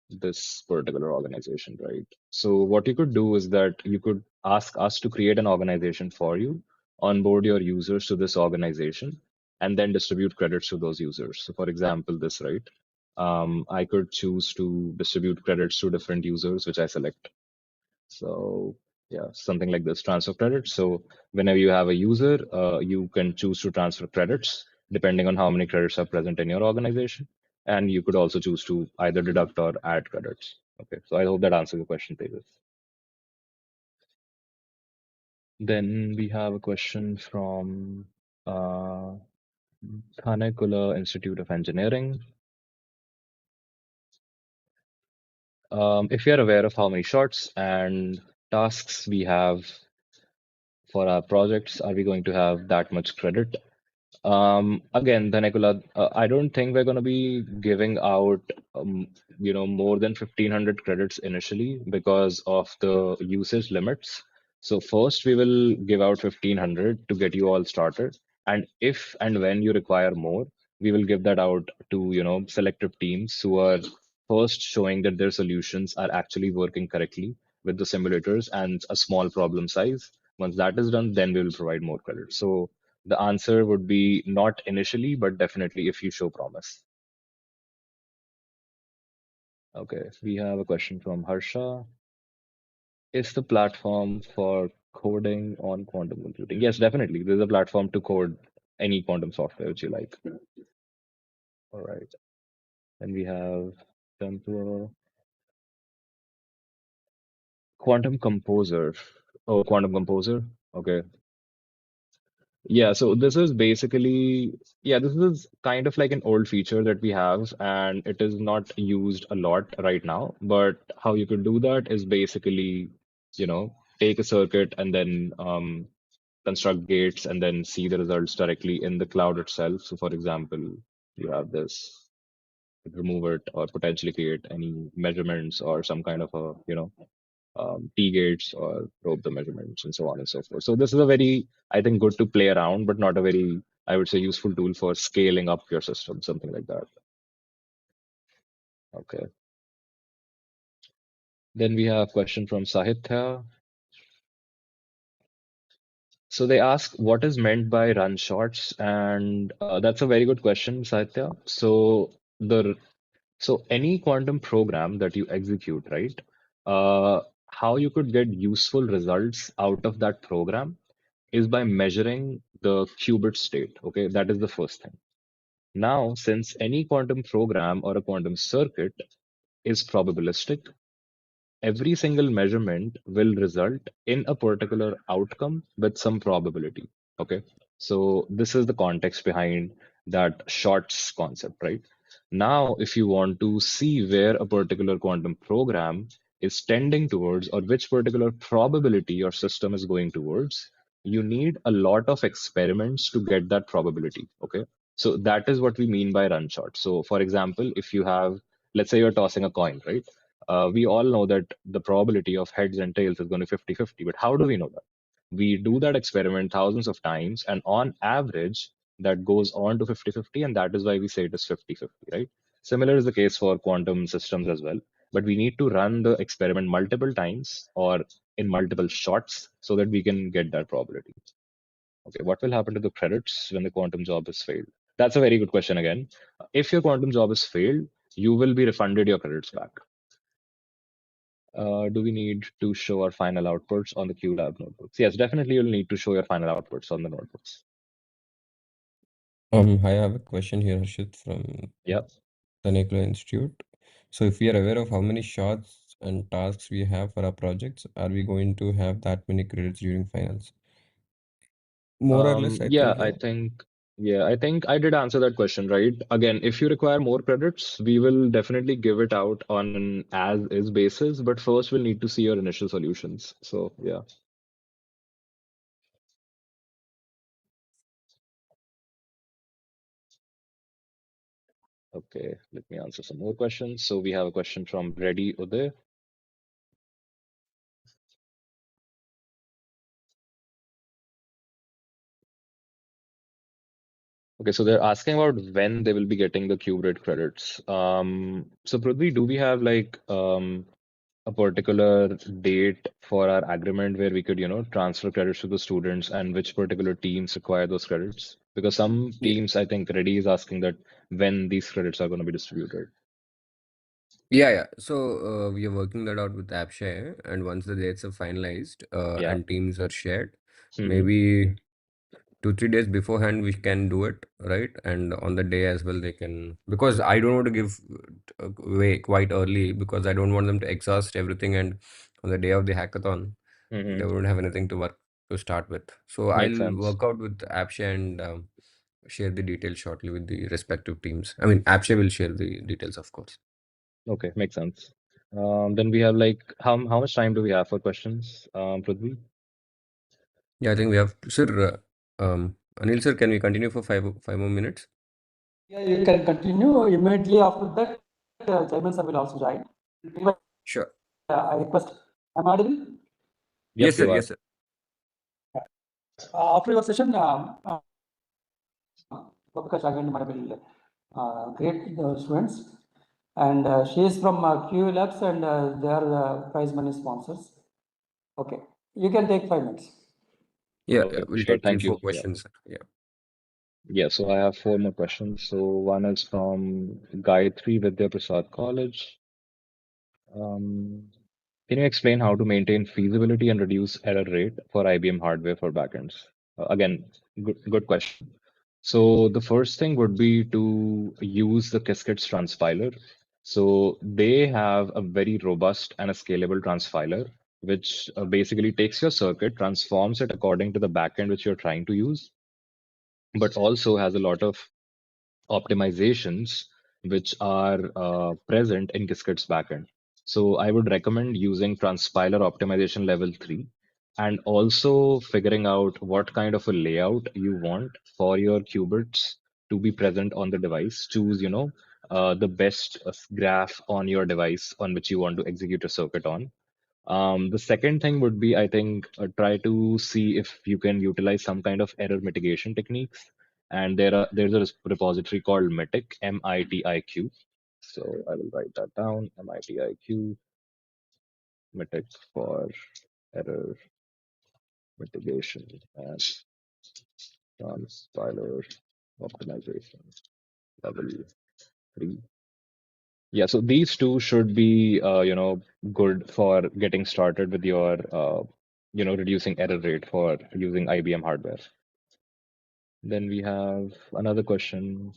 this particular organization, right? So what you could do is that you could ask us to create an organization for you, onboard your users to this organization, and then distribute credits to those users. So for example, this, right? I could choose to distribute credits to different users, which I select. So yeah, something like this, transfer credits. So whenever you have a user, you can choose to transfer credits depending on how many credits are present in your organization. And you could also choose to either deduct or add credits. Okay, so I hope that answers the question, Tejas. Then we have a question from uh, Thanekula Institute of Engineering. If you are aware of how many shots and tasks we have for our projects, are we going to have that much credit? Again, Dhanekula, I don't think we're going to be giving out, more than 1,500 credits initially because of the usage limits. So first, we will give out 1,500 to get you all started, and if and when you require more, we will give that out to selective teams who are first showing that their solutions are actually working correctly with the simulators and a small problem size. Once that is done, then we will provide more credit. So the answer would be not initially, but definitely if you show promise. Okay, we have a question from Harsha. Is the platform for coding on quantum computing? Yes, definitely. There's a platform to code any quantum software which you like. All right. Then we have Temporal Quantum Composer. Oh, Quantum Composer. Okay. Yeah, so this is basically, yeah, this is kind of like an old feature that we have, and it is not used a lot right now. But how you could do that is basically, take a circuit and then construct gates and then see the results directly in the cloud itself. So, for example, you have this, remove it or potentially create any measurements or some kind of a, T gates or probe the measurements and so on and so forth. So this is a very, I think, good to play around, but not a very, I would say, useful tool for scaling up your system, something like that. Okay. Then we have a question from Sahitya. So they ask what is meant by run shots, and that's a very good question, Sahitya. The so any quantum program that you execute, right? How you could get useful results out of that program is by measuring the qubit state. Okay, that is the first thing. Now, since any quantum program or a quantum circuit is probabilistic, every single measurement will result in a particular outcome with some probability. Okay. So this is the context behind that shorts concept, right? Now, if you want to see where a particular quantum program is tending towards or which particular probability your system is going towards, you need a lot of experiments to get that probability. Okay. So that is what we mean by run short. So for example, if you have, let's say you're tossing a coin, right? We all know that the probability of heads and tails is going to 50-50. But how do we know that? We do that experiment thousands of times, and on average, that goes on to 50-50, and that is why we say it is 50-50, right? Similar is the case for quantum systems as well. But we need to run the experiment multiple times or in multiple shots so that we can get that probability. Okay, what will happen to the credits when the quantum job is failed? That's a very good question again. If your quantum job is failed, you will be refunded your credits back. Do we need to show our final outputs on the QLab notebooks? Yes, definitely you'll need to show your final outputs on the notebooks. I have a question here, Harshit, from Yeah. the Nuclear Institute. So if we are aware of how many shots and tasks we have for our projects, are we going to have that many credits during finals? More or less, I Yeah, think, I yeah. think, yeah, I think I did answer that question, right? Again, if you require more credits, we will definitely give it out on an as is basis, but first we'll need to see your initial solutions. So, yeah. Okay, let me answer some more questions. So we have a question from Reddy Uday. Okay, so they're asking about when they will be getting the Cubid credits. So Prithvi, do we have like a particular date for our agreement where we could, transfer credits to the students and which particular teams require those credits? Because some Yeah, teams, I think Reddy is asking that when these credits are going to be distributed. yeah. So we are working that out with AppShare, and once the dates are finalized Yeah. and teams are shared, Mm-hmm. maybe 2 3 days beforehand we can do it, right? And on the day as well they can, because I don't want to give way quite early, because I don't want them to exhaust everything, and on the day of the hackathon they Mm-hmm. won't have anything to work to start with. So Makes I'll sense. work out with AppShare and share the details shortly with the respective teams. I mean, AppShare will share the details, of course. Okay, makes sense. Then we have like how much time do we have for questions, Prithvi? Yeah, I think we have, sir. Anil sir, can we continue for five more minutes? Yeah, you can continue. Immediately after that, Jaiman sir will also join. Sure. I request, am I audible? Yep, Yes, sir. you are. Yes, sir. After your session, Babika Chagan madam will greet the students. And she is from QE Labs, and they are the prize money sponsors. Okay, you can take 5 minutes. Yeah, Okay, we'll sure. take three, Thank four you. Yeah. questions, sir. Yeah. Yeah, so I have four more questions. So one is from Gayatri Vidya Prasad College. Um, can you explain how to maintain feasibility and reduce error rate for IBM hardware for backends? Again, good question. So the first thing would be to use the Qiskits transpiler. So they have a very robust and a scalable transpiler, which basically takes your circuit, transforms it according to the backend which you're trying to use, but also has a lot of optimizations which are present in Qiskit's backend. So I would recommend using Transpiler Optimization Level 3 and also figuring out what kind of a layout you want for your qubits to be present on the device. Choose, the best graph on your device on which you want to execute a circuit on. The second thing would be, I think, try to see if you can utilize some kind of error mitigation techniques. And there's a repository called Mitic, MITIQ. So I will write that down, MITIQ, Mitic for error mitigation and transpiler optimization level 3. Yeah, so these two should be, good for getting started with your, reducing error rate for using IBM hardware. Then we have another question.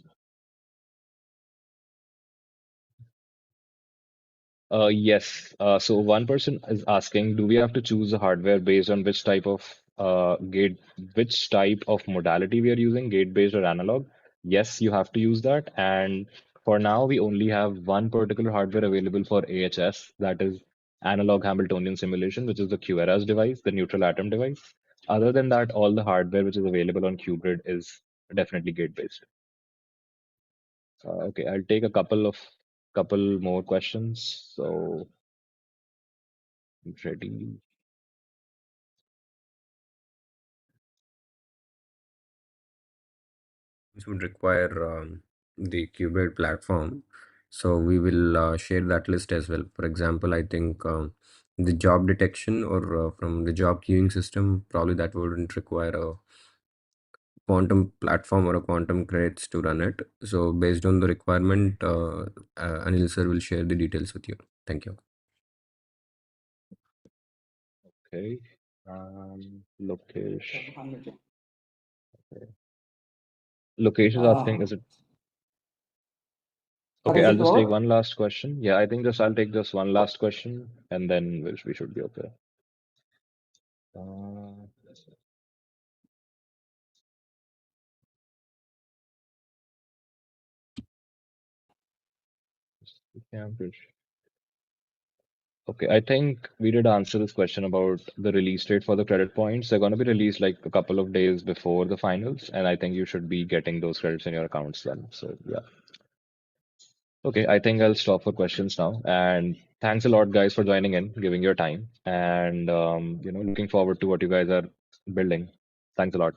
Yes. So one person is asking, do we have to choose the hardware based on which type of gate, which type of modality we are using, gate-based or analog? Yes, you have to use that. And for now, we only have one particular hardware available for AHS, that is analog Hamiltonian simulation, which is the QRS device, the neutral atom device. Other than that, all the hardware which is available on Cubid is definitely gate-based. Okay, I'll take a couple more questions. So ready. This would require the Cubid platform. So we will share that list as well. For example, I think the job detection or from the job queuing system, probably that wouldn't require a quantum platform or a quantum credits to run it. So based on the requirement, Anil sir will share the details with you. Thank you. Okay. Lokesh. Lokesh is asking, is it Or okay? is I'll it just take over? one last question. Yeah, I think I'll take just one last question and then we should be okay. Uh, Cambridge. Okay, I think we did answer this question about the release date for the credit points. They're going to be released like a couple of days before the finals, and I think you should be getting those credits in your accounts then. So yeah. Okay, I think I'll stop for questions now. And thanks a lot, guys, for joining in, giving your time, and looking forward to what you guys are building. Thanks a lot.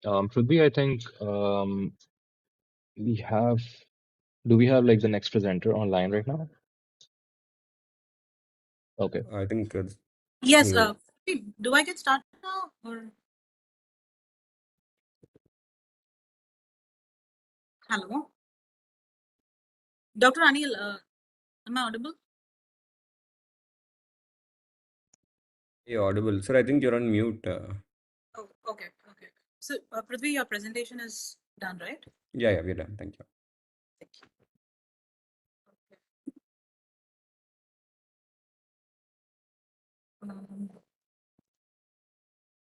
Prithvi, I think we have. Do we have like the next presenter online right now? Okay. I think Yes, he- do I get started now or hello? Dr. Anil, am I audible? you're audible. Sir, I think you're on mute. Oh, okay, okay. So, Prithvi, your presentation is done, right? Yeah, we're done. Thank you. Thank you. Um,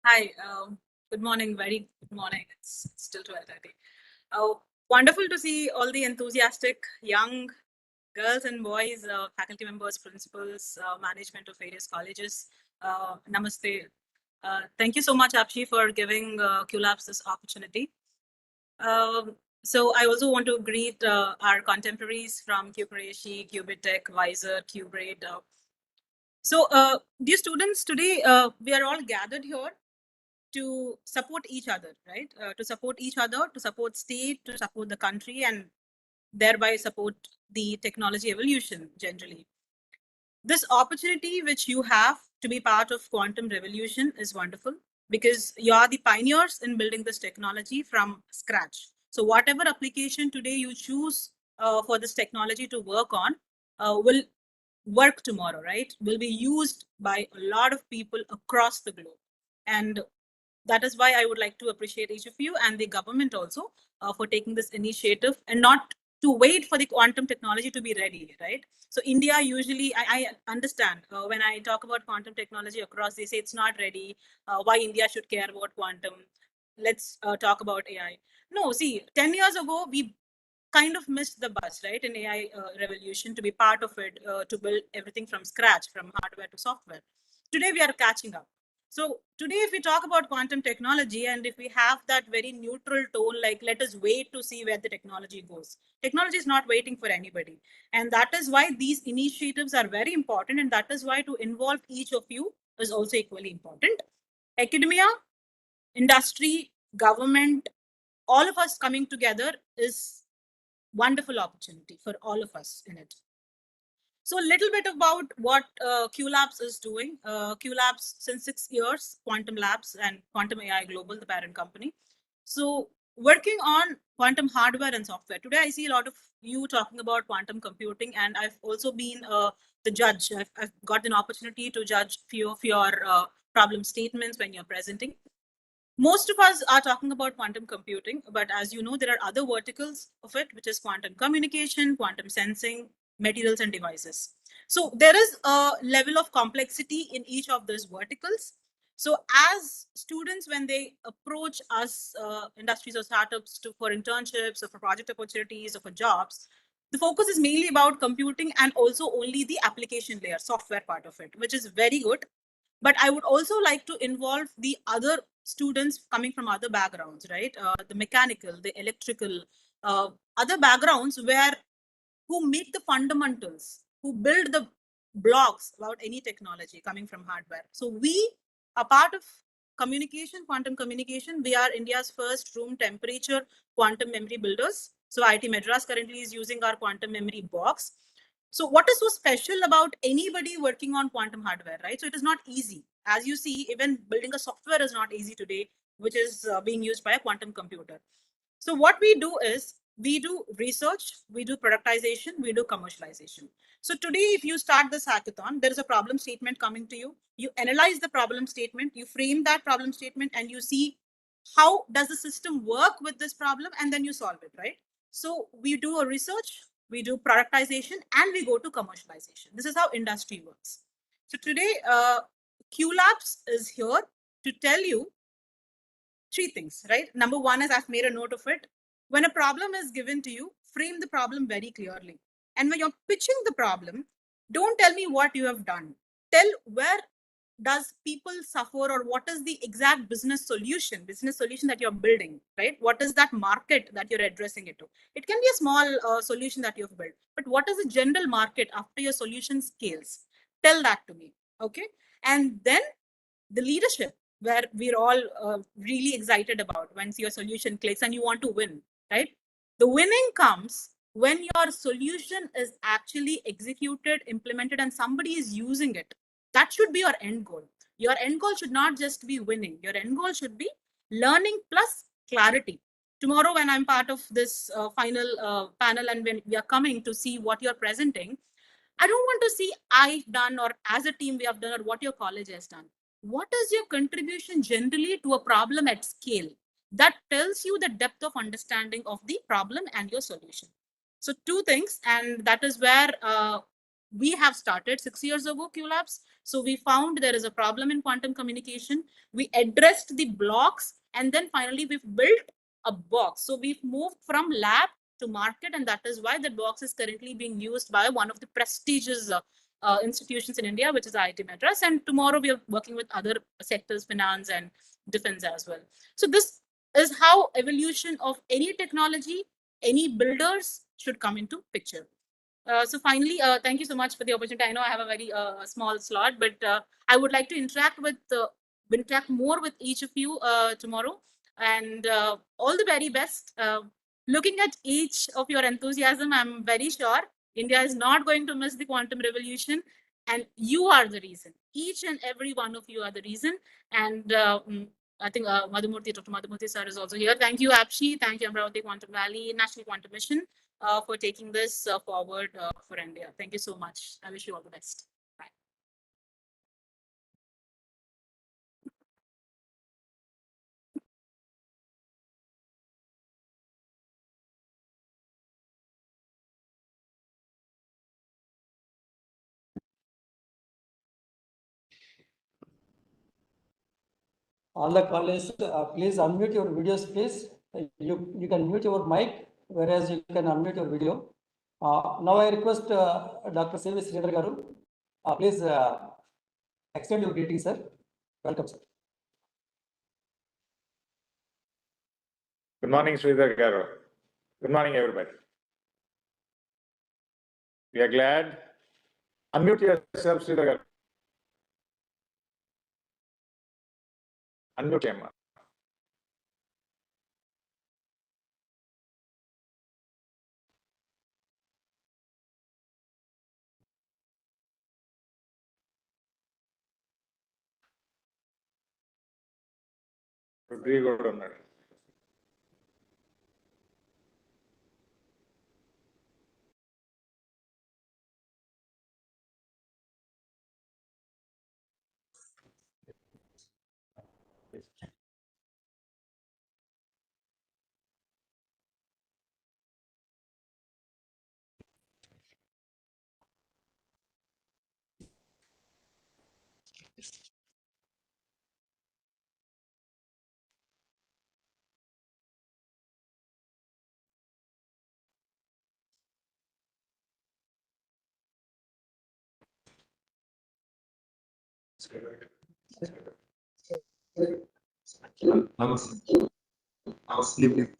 Hi, good morning, very good morning. It's still 12:30. Wonderful to see all the enthusiastic young girls and boys, faculty members, principals, management of various colleges. Namaste. Thank you so much, Apshi, for giving QLabs this opportunity. So I also want to greet our contemporaries from QQureshi, Cubid Tech, Visor, Qbraid. So dear students, today we are all gathered here to support each other, right? To support each other, to support state, to support the country, and thereby support the technology evolution generally. This opportunity which you have to be part of quantum revolution is wonderful because you are the pioneers in building this technology from scratch. So whatever application today you choose for this technology to work on will work tomorrow, right? Will be used by a lot of people across the globe. And that is why I would like to appreciate each of you and the government also for taking this initiative and not to wait for the quantum technology to be ready, right? So India usually, I understand when I talk about quantum technology across, they say it's not ready. Why India should care about quantum? Let's talk about AI. No, see, 10 years ago, we kind of missed the bus, right, in AI revolution to be part of it, to build everything from scratch, from hardware to software. Today, we are catching up. So today, if we talk about quantum technology and if we have that very neutral tone, like let us wait to see where the technology goes. Technology is not waiting for anybody. And that is why these initiatives are very important. And that is why to involve each of you is also equally important. Academia, industry, government, all of us coming together is wonderful opportunity for all of us in it. So a little bit about what QLabs is doing. QLabs since 6 years, Quantum Labs and Quantum AI Global, the parent company. So working on quantum hardware and software. Today, I see a lot of you talking about quantum computing, and I've also been the judge. I've got an opportunity to judge few of your problem statements when you're presenting. Most of us are talking about quantum computing, but as you know, there are other verticals of it, which is quantum communication, quantum sensing, materials and devices. So there is a level of complexity in each of those verticals. So as students, when they approach us, industries or startups for internships or for project opportunities or for jobs, the focus is mainly about computing and also only the application layer, software part of it, which is very good. But I would also like to involve the other students coming from other backgrounds, right? The mechanical, the electrical, other backgrounds where who make the fundamentals, who build the blocks about any technology coming from hardware. So we are part of communication, quantum communication. We are India's first room temperature quantum memory builders. So IIT Madras currently is using our quantum memory box. So what is so special about anybody working on quantum hardware, right? So it is not easy. As you see, even building a software is not easy today, which is being used by a quantum computer. So what we do is we do research, we do productization, we do commercialization. So today, if you start this hackathon, there is a problem statement coming to you. You analyze the problem statement, you frame that problem statement, and you see how does the system work with this problem, and then you solve it, right? So we do a research, we do productization, and we go to commercialization. This is how industry works. So today, Q Labs is here to tell you three things, right? Number one is I've made a note of it. When a problem is given to you, frame the problem very clearly. And when you're pitching the problem, don't tell me what you have done. Tell where does people suffer, or what is the exact business solution that you're building, right? What is that market that you're addressing it to? It can be a small solution that you've built, but what is the general market after your solution scales? Tell that to me, okay? And then the leadership, where we're all really excited about once your solution clicks and you want to win, right? The winning comes when your solution is actually executed, implemented, and somebody is using it. That should be your end goal. Your end goal should not just be winning. Your end goal should be learning plus clarity. Tomorrow, when I'm part of this final panel and when we are coming to see what you're presenting, I don't want to see I've done or as a team we have done or what your college has done. What is your contribution generally to a problem at scale? That tells you the depth of understanding of the problem and your solution. So two things, and that is where we have started 6 years ago, QLabs. So we found there is a problem in quantum communication. We addressed the blocks, and then finally we've built a box. So we've moved from lab to market, and that is why the box is currently being used by one of the prestigious institutions in India, which is IIT Madras. And tomorrow we are working with other sectors, finance and defense as well. So this is how evolution of any technology, any builders should come into picture. So finally, thank you so much for the opportunity. I know I have a very small slot, but I would like to interact more with each of you tomorrow. And all the very best. Looking at each of your enthusiasm, I'm very sure India is not going to miss the quantum revolution, and you are the reason. Each and every one of you are the reason. And I think Dr. Madhumurthy sir is also here. Thank you, Apshi. Thank you, Amravati Quantum Valley, National Quantum Mission, for taking this forward for India. Thank you so much. I wish you all the best. Bye. All the colleagues, please unmute your videos, please. You can mute your mic, whereas you can unmute your video. Now I request Dr. C.V. Sridhar Garu, please extend your greeting, sir. Welcome, sir. Good morning, Sridhar Garu. Good morning, everybody. We are glad. Unmute yourself, Sridhar Garu. Unmute him. Very good on that. I was sleeping.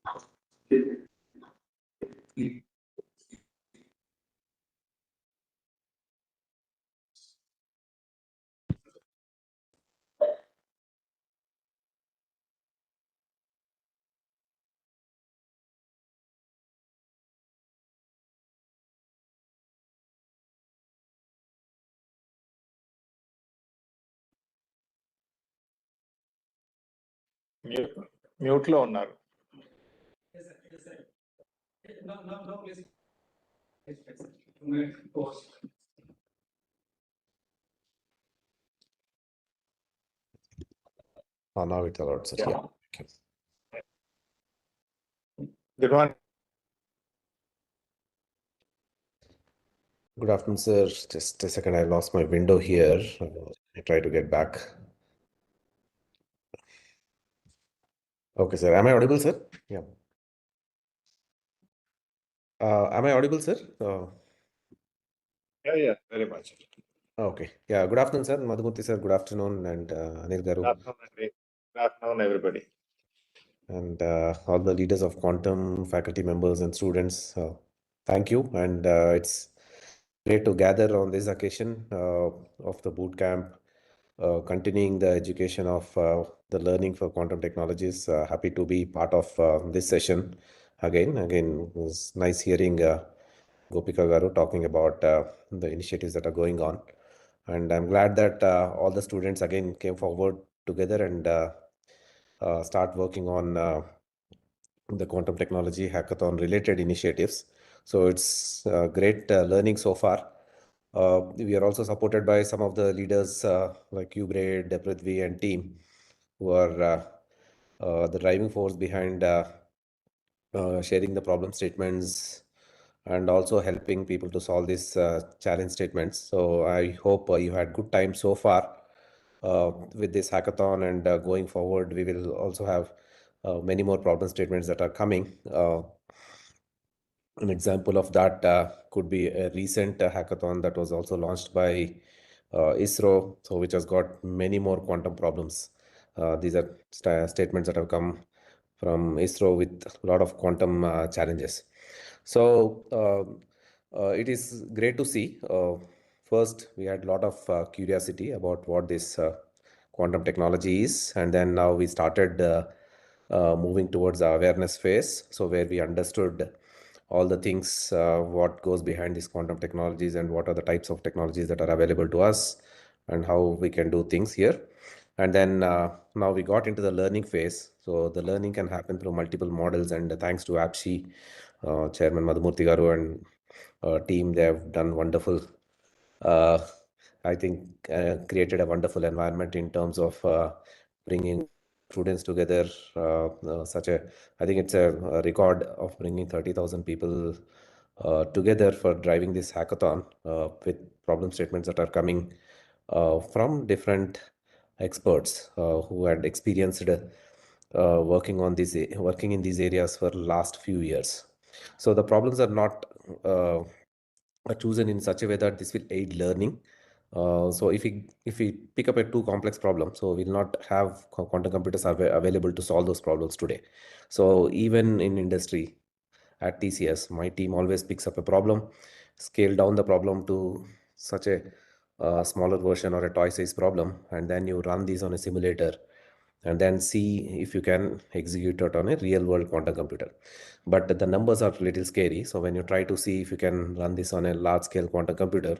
Mute లో ఉన్నారు. Oh, now it's allowed, sir. Yeah. Okay. Good morning. Good afternoon, sir. Just a second. I lost my window here. I try to get back. Okay, sir. Am I audible, sir? Yeah. Am I audible, sir? Yeah, very much. Okay. Yeah. Good afternoon, sir. Madhumurthy, sir. Good afternoon. And Anil Garu. Good afternoon, everybody. And all the leaders of Quantum, faculty members and students. Thank you. And it's great to gather on this occasion of the boot camp, continuing the education of the learning for quantum technologies. Happy to be part of this session again. It was nice hearing Gopika Garu talking about the initiatives that are going on. And I'm glad that all the students again came forward together and start working on the quantum technology hackathon related initiatives. So it's great learning so far. We are also supported by some of the leaders like Cubid, Prithvi and team, who are the driving force behind sharing the problem statements and also helping people to solve these challenge statements. So I hope you had good time so far with this hackathon, and going forward, we will also have many more problem statements that are coming. An example of that could be a recent hackathon that was also launched by ISRO, so which has got many more quantum problems. These are statements that have come from ISRO with a lot of quantum challenges. So it is great to see. First, we had a lot of curiosity about what this quantum technology is, and then now we started moving towards the awareness phase. So where we understood all the things, what goes behind these quantum technologies and what are the types of technologies that are available to us and how we can do things here. And then now we got into the learning phase. So the learning can happen through multiple models, and thanks to APSHI, Chairman Madhumurthy Garu and team, they have done wonderful. I think created a wonderful environment in terms of bringing students together. I think it's a record of bringing 30,000 people together for driving this hackathon with problem statements that are coming from different experts who had experienced working in these areas for last few years. So the problems are not are chosen in such a way that this will aid learning. So if we pick up a too complex problem, so we'll not have quantum computers available to solve those problems today. So even in industry, at TCS, my team always picks up a problem, scale down the problem to such a smaller version or a toy size problem, and then you run these on a simulator and then see if you can execute it on a real world quantum computer. But the numbers are a little scary. So when you try to see if you can run this on a large scale quantum computer,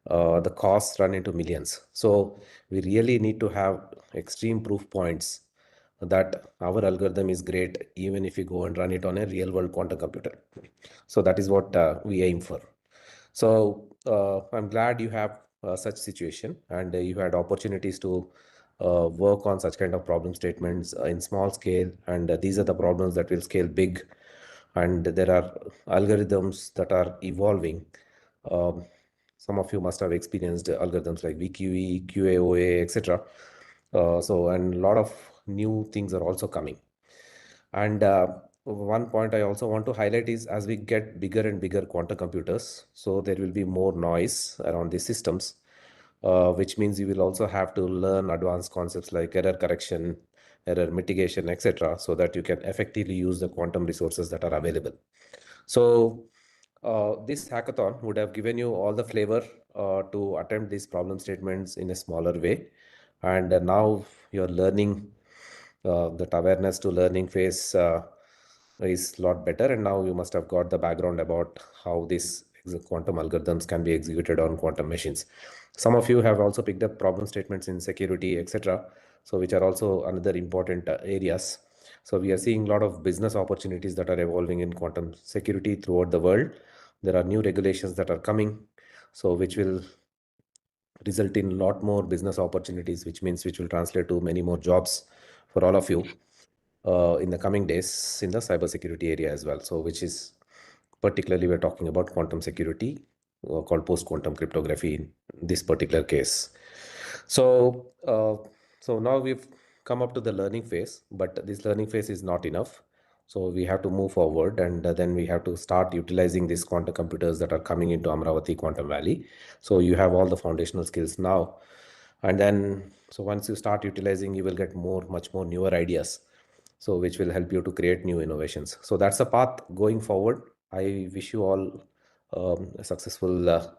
the costs run into millions. So we really need to have extreme proof points that our algorithm is great even if you go and run it on a real world quantum computer. So that is what we aim for. So I'm glad you have such situation, and you had opportunities to work on such kind of problem statements in small scale, and these are the problems that will scale big, and there are algorithms that are evolving. um, some of you must have experienced algorithms like VQE, QAOA, etc. So and a lot of new things are also coming. And one point I also want to highlight is, as we get bigger and bigger quantum computers, so there will be more noise around these systems, which means you will also have to learn advanced concepts like error correction, error mitigation, etc., so that you can effectively use the quantum resources that are available. So this hackathon would have given you all the flavor to attempt these problem statements in a smaller way. And now you're learning that awareness to learning phase is a lot better. And now you must have got the background about how these quantum algorithms can be executed on quantum machines. Some of you have also picked up problem statements in security, etc. so which are also another important areas. So we are seeing a lot of business opportunities that are evolving in quantum security throughout the world. There are new regulations that are coming, so which will result in a lot more business opportunities, which will translate to many more jobs for all of you in the coming days in the cybersecurity area as well. So which is particularly we're talking about quantum security, called post-quantum cryptography in this particular case. So so now we've come up to the learning phase, but this learning phase is not enough. So we have to move forward, and then we have to start utilizing these quantum computers that are coming into Amravati Quantum Valley. So you have all the foundational skills now, and then so once you start utilizing, you will get much more newer ideas, so which will help you to create new innovations. So that's the path going forward. I wish you all a successful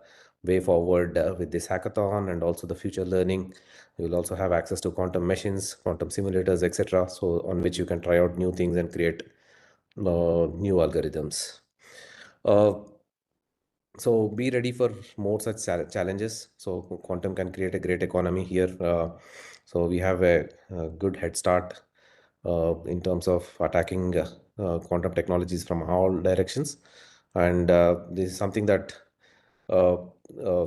way forward with this hackathon and also the future learning. You will also have access to quantum machines, quantum simulators, etc., so on which you can try out new things and create new algorithms. So be ready for more such challenges. So quantum can create a great economy here. So we have a good head start in terms of attacking quantum technologies from all directions. And this is something that uh, uh,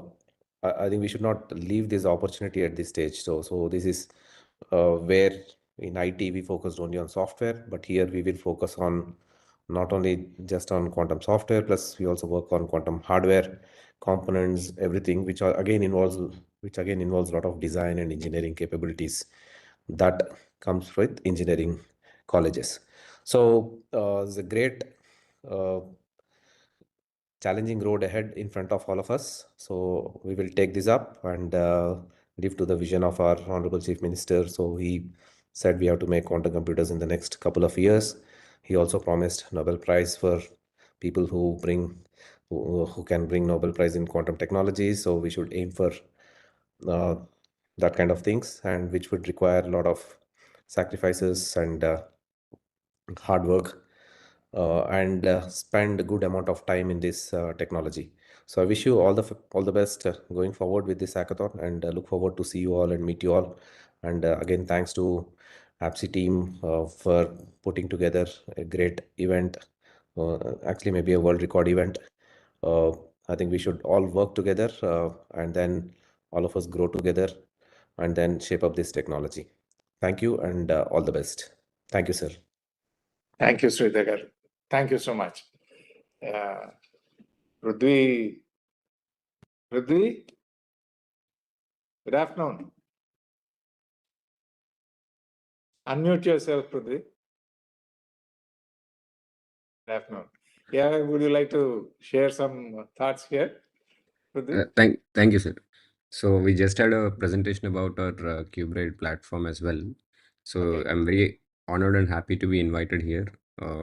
I think we should not leave this opportunity at this stage. So this is where in IT we focused only on software, but here we will focus on not only just on quantum software, plus we also work on quantum hardware, components, everything, which again involves a lot of design and engineering capabilities that comes with engineering colleges. So it's a great challenging road ahead in front of all of us. So we will take this up and live to the vision of our Honorable Chief Minister. So he said we have to make quantum computers in the next couple of years. He also promised Nobel Prize for people who can bring Nobel Prize in quantum technology. So we should aim for that kind of things, and which would require a lot of sacrifices and hard work, and spend a good amount of time in this technology. So I wish you all the best going forward with this hackathon, and look forward to see you all and meet you all. And again, thanks to APSI team for putting together a great event, actually maybe a world record event. I think we should all work together, and then all of us grow together and then shape up this technology. Thank you, and all the best. Thank you, sir. Thank you, Sridhar. Thank you so much. Prithvi, good afternoon. Unmute yourself, Prithvi. Good afternoon. Yeah, would you like to share some thoughts here, Prithvi? Thank you, sir. So we just had a presentation about our Cubid platform as well. So Okay. I'm very honored and happy to be invited here,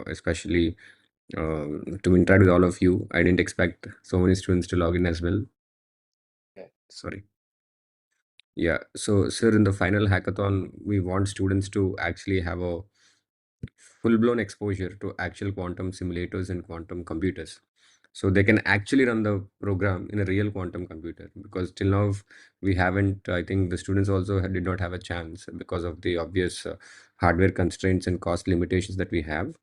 especially to interact with all of you. I didn't expect so many students to log in as well. Okay. Sorry. Yeah. So, sir, in the final hackathon, we want students to actually have a full-blown exposure to actual quantum simulators and quantum computers. So they can actually run the program in a real quantum computer, because till now we haven't, I think the students also did not have a chance because of the obvious hardware constraints and cost limitations that we have.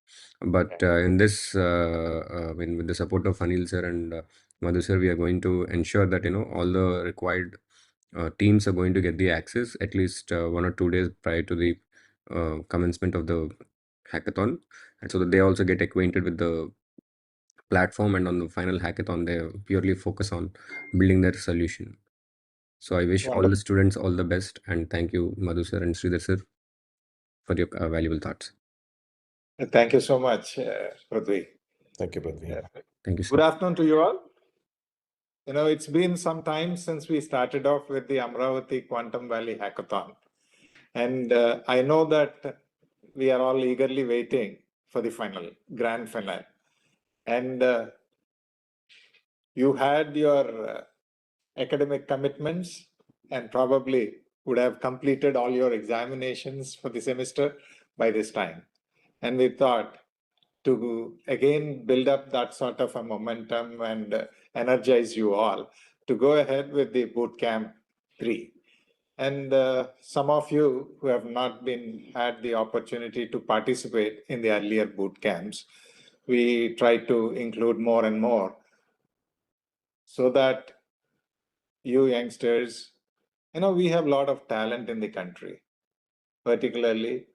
But in this, with the support of Anil sir and Madhu sir, we are going to ensure that, all the required teams are going to get the access at least 1 or 2 days prior to the commencement of the hackathon, and so that they also get acquainted with the platform, and on the final hackathon they purely focus on building their solution. So I wish all the Wonderful. students all the best, and thank you, Madhu sir and Sridhar sir, for your valuable thoughts. Thank you so much, Prithvi. Thank you, Prithvi. Thank you, Good sir. afternoon to you all. It's been some time since we started off with the Amravati Quantum Valley Hackathon. And I know that we are all eagerly waiting for the grand final. And you had your academic commitments and probably would have completed all your examinations for the semester by this time. And we thought to again build up that sort of a momentum and energize you all to go ahead with the bootcamp 3. And some of you who have not had the opportunity to participate in the earlier boot camps, we try to include more and more so that you youngsters, we have a lot of talent in the country, particularly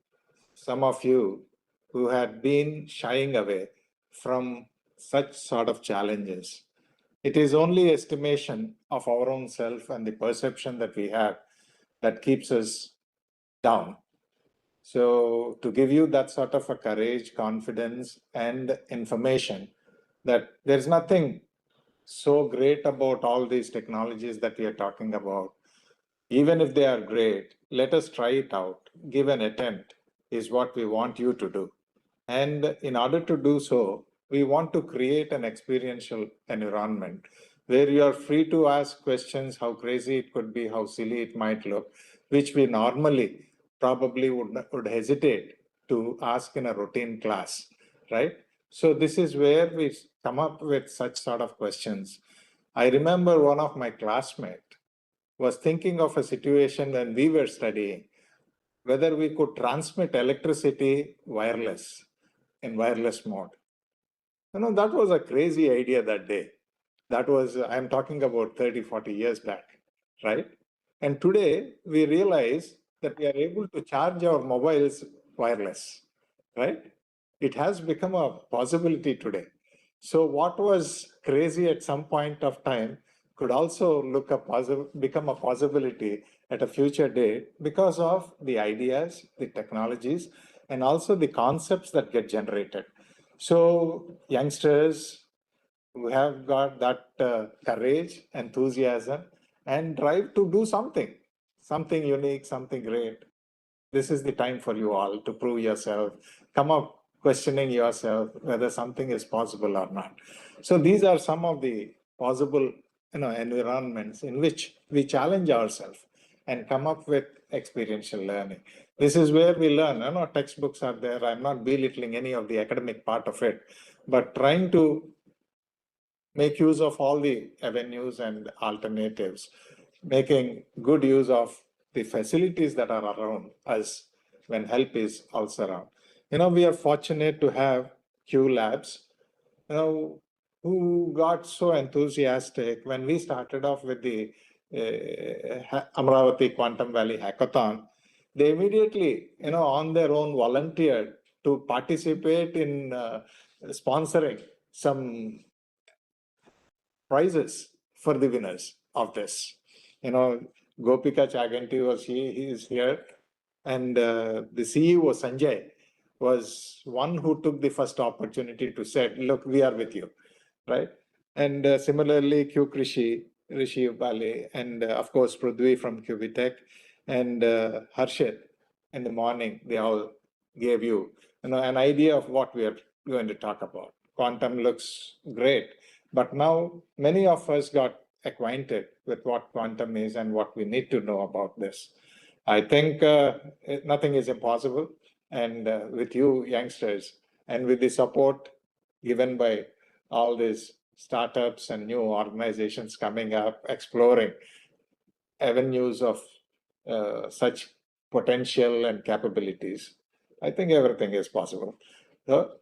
some of you who had been shying away from such sort of challenges. It is only estimation of our own self and the perception that we have that keeps us down. So to give you that sort of a courage, confidence, and information that there's nothing so great about all these technologies that we are talking about. Even if they are great, let us try it out. Give an attempt is what we want you to do. And in order to do so, we want to create an experiential environment where you are free to ask questions, how crazy it could be, how silly it might look, which we normally probably would hesitate to ask in a routine class, right? So this is where we come up with such sort of questions. I remember one of my classmates was thinking of a situation when we were studying, whether we could transmit electricity in wireless mode. That was a crazy idea that day. That was, I'm talking about 30, 40 years back, right? And today we realize that we are able to charge our mobiles wireless, right? It has become a possibility today. So what was crazy at some point of time could also become a possibility at a future date because of the ideas, the technologies, and also the concepts that get generated. So youngsters who have got that courage, enthusiasm, and drive to do something unique, something great. This is the time for you all to prove yourself, come up questioning yourself whether something is possible or not. So these are some of the possible environments in which we challenge ourselves and come up with experiential learning. This is where we learn. Textbooks are there. I'm not belittling any of the academic part of it, but trying to make use of all the avenues and alternatives, making good use of the facilities that are around us when help is also around. We are fortunate to have Q Labs, who got so enthusiastic when we started off with the Amravati Quantum Valley Hackathon. They immediately, on their own volunteered to participate in sponsoring some prizes for the winners of this. Gopika Chaganti he is here, and the CEO Sanjay was one who took the first opportunity to say, look, we are with you, right? And similarly, Q Krishi, Rishi Ubali, and of course, Prudvi from Cubid and Harshit in the morning, they all gave you, an idea of what we are going to talk about. Quantum looks great, but now many of us got acquainted with what quantum is and what we need to know about this. I think nothing is impossible. And with you youngsters and with the support given by all these startups and new organizations coming up, exploring avenues of such potential and capabilities, I think everything is possible. So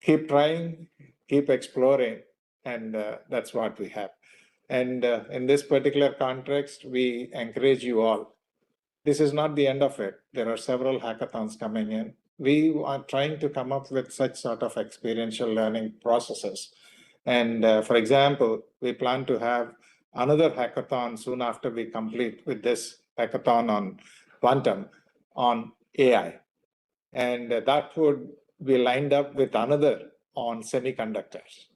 keep trying, keep exploring, and that's what we have. And in this particular context, we encourage you all. This is not the end of it. There are several hackathons coming in. We are trying to come up with such sort of experiential learning processes. And for example, we plan to have another hackathon soon after we complete with this hackathon on quantum, on AI. And that would be lined up with another on semiconductors.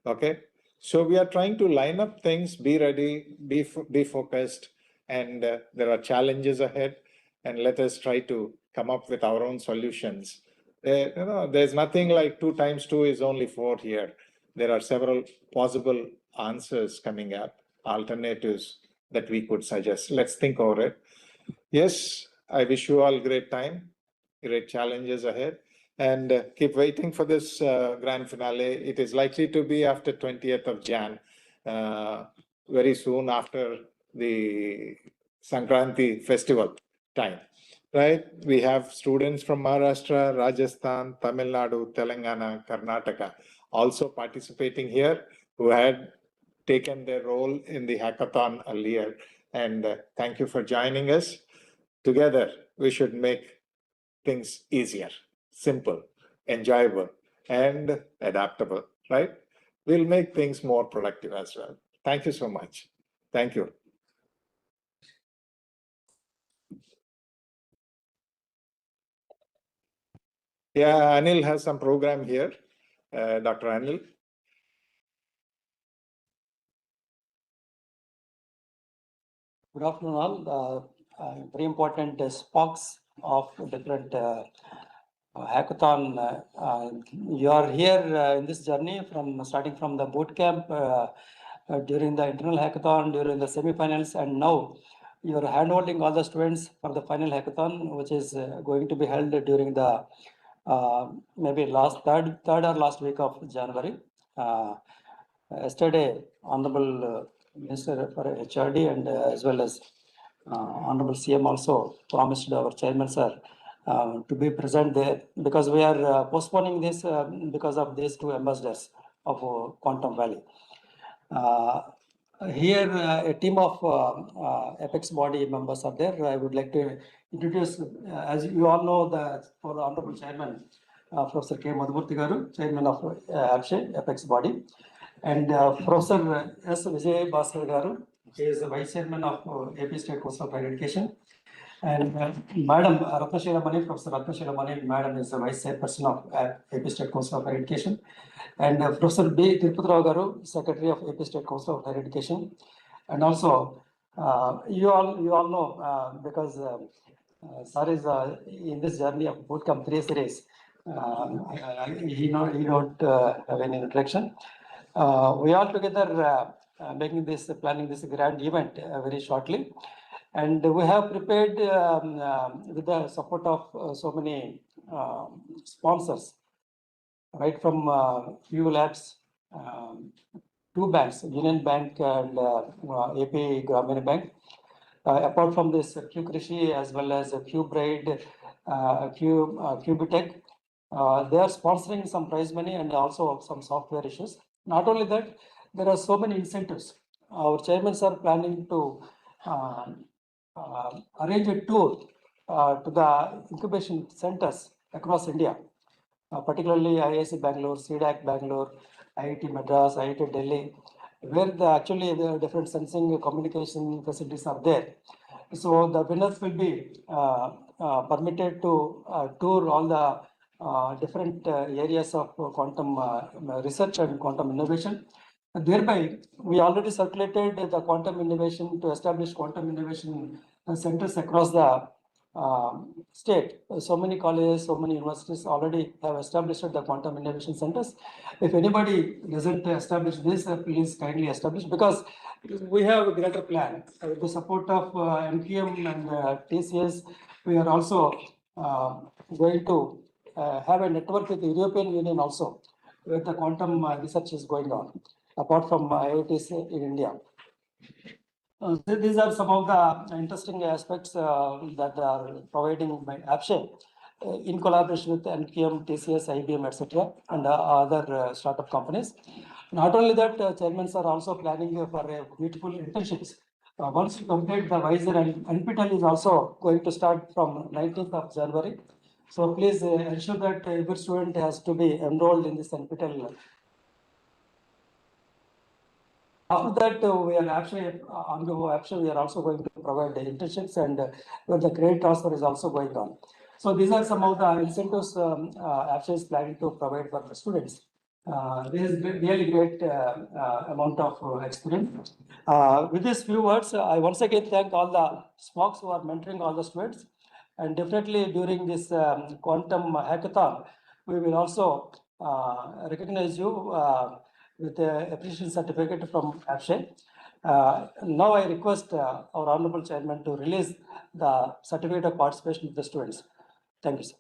Okay. So we are trying to line up things, be ready, be focused, and there are challenges ahead, and let us try to come up with our own solutions. There's nothing like 2 times 2 is only 4 here. There are several possible answers coming up, alternatives that we could suggest. Let's think over it. Yes, I wish you all great time, great challenges ahead, and keep waiting for this grand finale. It is likely to be after 20th of Jan, very soon after the Sankranti festival time, right? We have students from Maharashtra, Rajasthan, Tamil Nadu, Telangana, Karnataka also participating here who had taken their role in the hackathon earlier. And thank you for joining us. Together, we should make things easier, simple, enjoyable, and adaptable, right? We'll make things more productive as well. Thank you so much. Thank you. Yeah, Anil has some program here. Dr. Anil. Good afternoon, all. Very important spokes of different hackathon. You are here in this journey from starting from the boot camp during the internal hackathon, during the semi-finals, and now you are handholding all the students for the final hackathon, which is going to be held during the maybe third or last week of January. Yesterday, Honorable Minister for HRD and as well as Honorable CM also promised our chairman sir to be present there, because we are postponing this because of these two ambassadors of Quantum Valley. Here, a team of Apex body members are there. I would like to introduce, as you all know, for the Honorable Chairman, Professor K. Madhumurthy Garu, Chairman of APSHE, Apex body, and Professor S. Vijay Bhaskar Garu, he is the Vice Chairman of AP State Council of Higher Education. And Madam Ratnashila Mani, Professor Ratnashila Mani, Madam is the Vice Chairperson of AP State Council of Higher Education. And Professor B. Tirupati Garu, Secretary of AP State Council of Higher Education. And also, you all know, because sir is in this journey of bootcamp 3 series, he don't have any introduction. We all together planning this grand event very shortly. And we have prepared with the support of so many sponsors, right from few labs, two banks, Union Bank and AP Grameen Bank. Apart from this, Q Krishi as well as Qbride, Cubitech, they are sponsoring some prize money and also some software issues. Not only that, there are so many incentives. Our chairmen are planning to arrange a tour to the incubation centers across India, particularly IIC Bangalore, CDAC Bangalore, IIT Madras, IIT Delhi, where actually the different sensing communication facilities are there. So the winners will be permitted to tour all the different areas of quantum research and quantum innovation. And thereby, we already circulated the quantum innovation to establish quantum innovation centers across the state. So many colleges, so many universities already have established the quantum innovation centers. If anybody doesn't establish this, please kindly establish, because we have a greater plan. With the support of MQM and TCS, we are also going to have a network with the European Union also, where the quantum research is going on, apart from IITs in India. These are some of the interesting aspects that are providing by APSHE in collaboration with NQM, TCS, IBM, etc., and other startup companies. Not only that, chairmen are also planning for beautiful internships. Once you complete the Visor, and NPTEL is also going to start from 19th of January. So please ensure that every student has to be enrolled in this NPTEL. After that, we are actually we are also going to provide the internships, and where the credit transfer is also going on. So these are some of the incentives APSHE is planning to provide for the students. There is really great amount of experience. With these few words, I once again thank all the smokes who are mentoring all the students. And definitely during this quantum hackathon, we will also recognize you with the appreciation certificate from APSHE. Now I request our Honorable Chairman to release the certificate of participation of the students. Thank you, sir.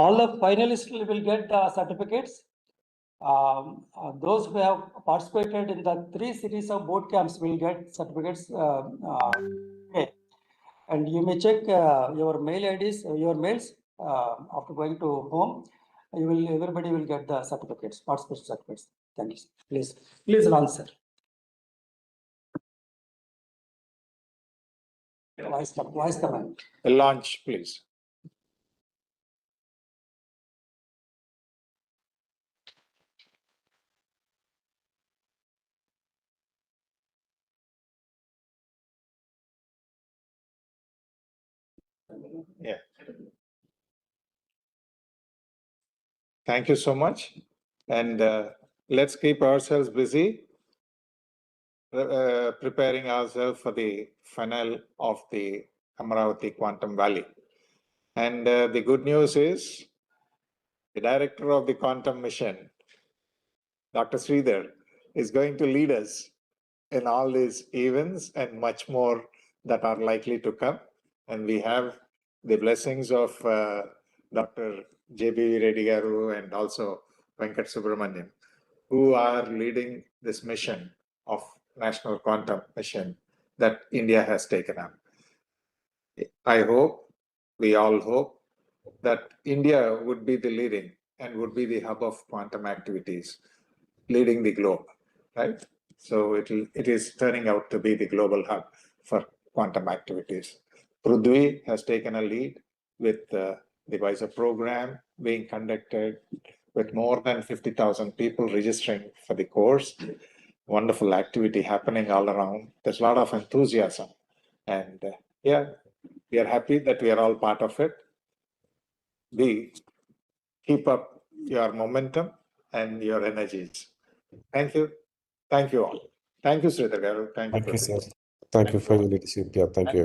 All the finalists will get the certificates. Those who have participated in the 3 series of boot camps will get certificates today. And you may check your mail IDs, your mails after going to home. Everybody will get the certificates, participation certificates. Thank you. Please launch, sir. Voice command. Launch, please. Yeah. Thank you so much. And let's keep ourselves busy, preparing ourselves for the final of the Amaravati Quantum Valley. And the good news is the director of the quantum mission, Dr. Sridhar, is going to lead us in all these events and much more that are likely to come. And we have the blessings of Dr. J.B. Reddy Garu and also Venkat Subramanian, who are leading this mission of National Quantum Mission that India has taken up. I hope, we all hope, that India would be the leading and would be the hub of quantum activities, leading the globe, right? So it is turning out to be the global hub for quantum activities. Prudvi has taken a lead with the WISA program being conducted with more than 50,000 people registering for the course. Wonderful activity happening all around. There's a lot of enthusiasm. And yeah, we are happy that we are all part of it. Keep up your momentum and your energies. Thank you. Thank you all. Thank you, Sridhar Garu. Thank you, Thank you, sir. Prudvi. Thank you for your leadership. Yeah, thank you.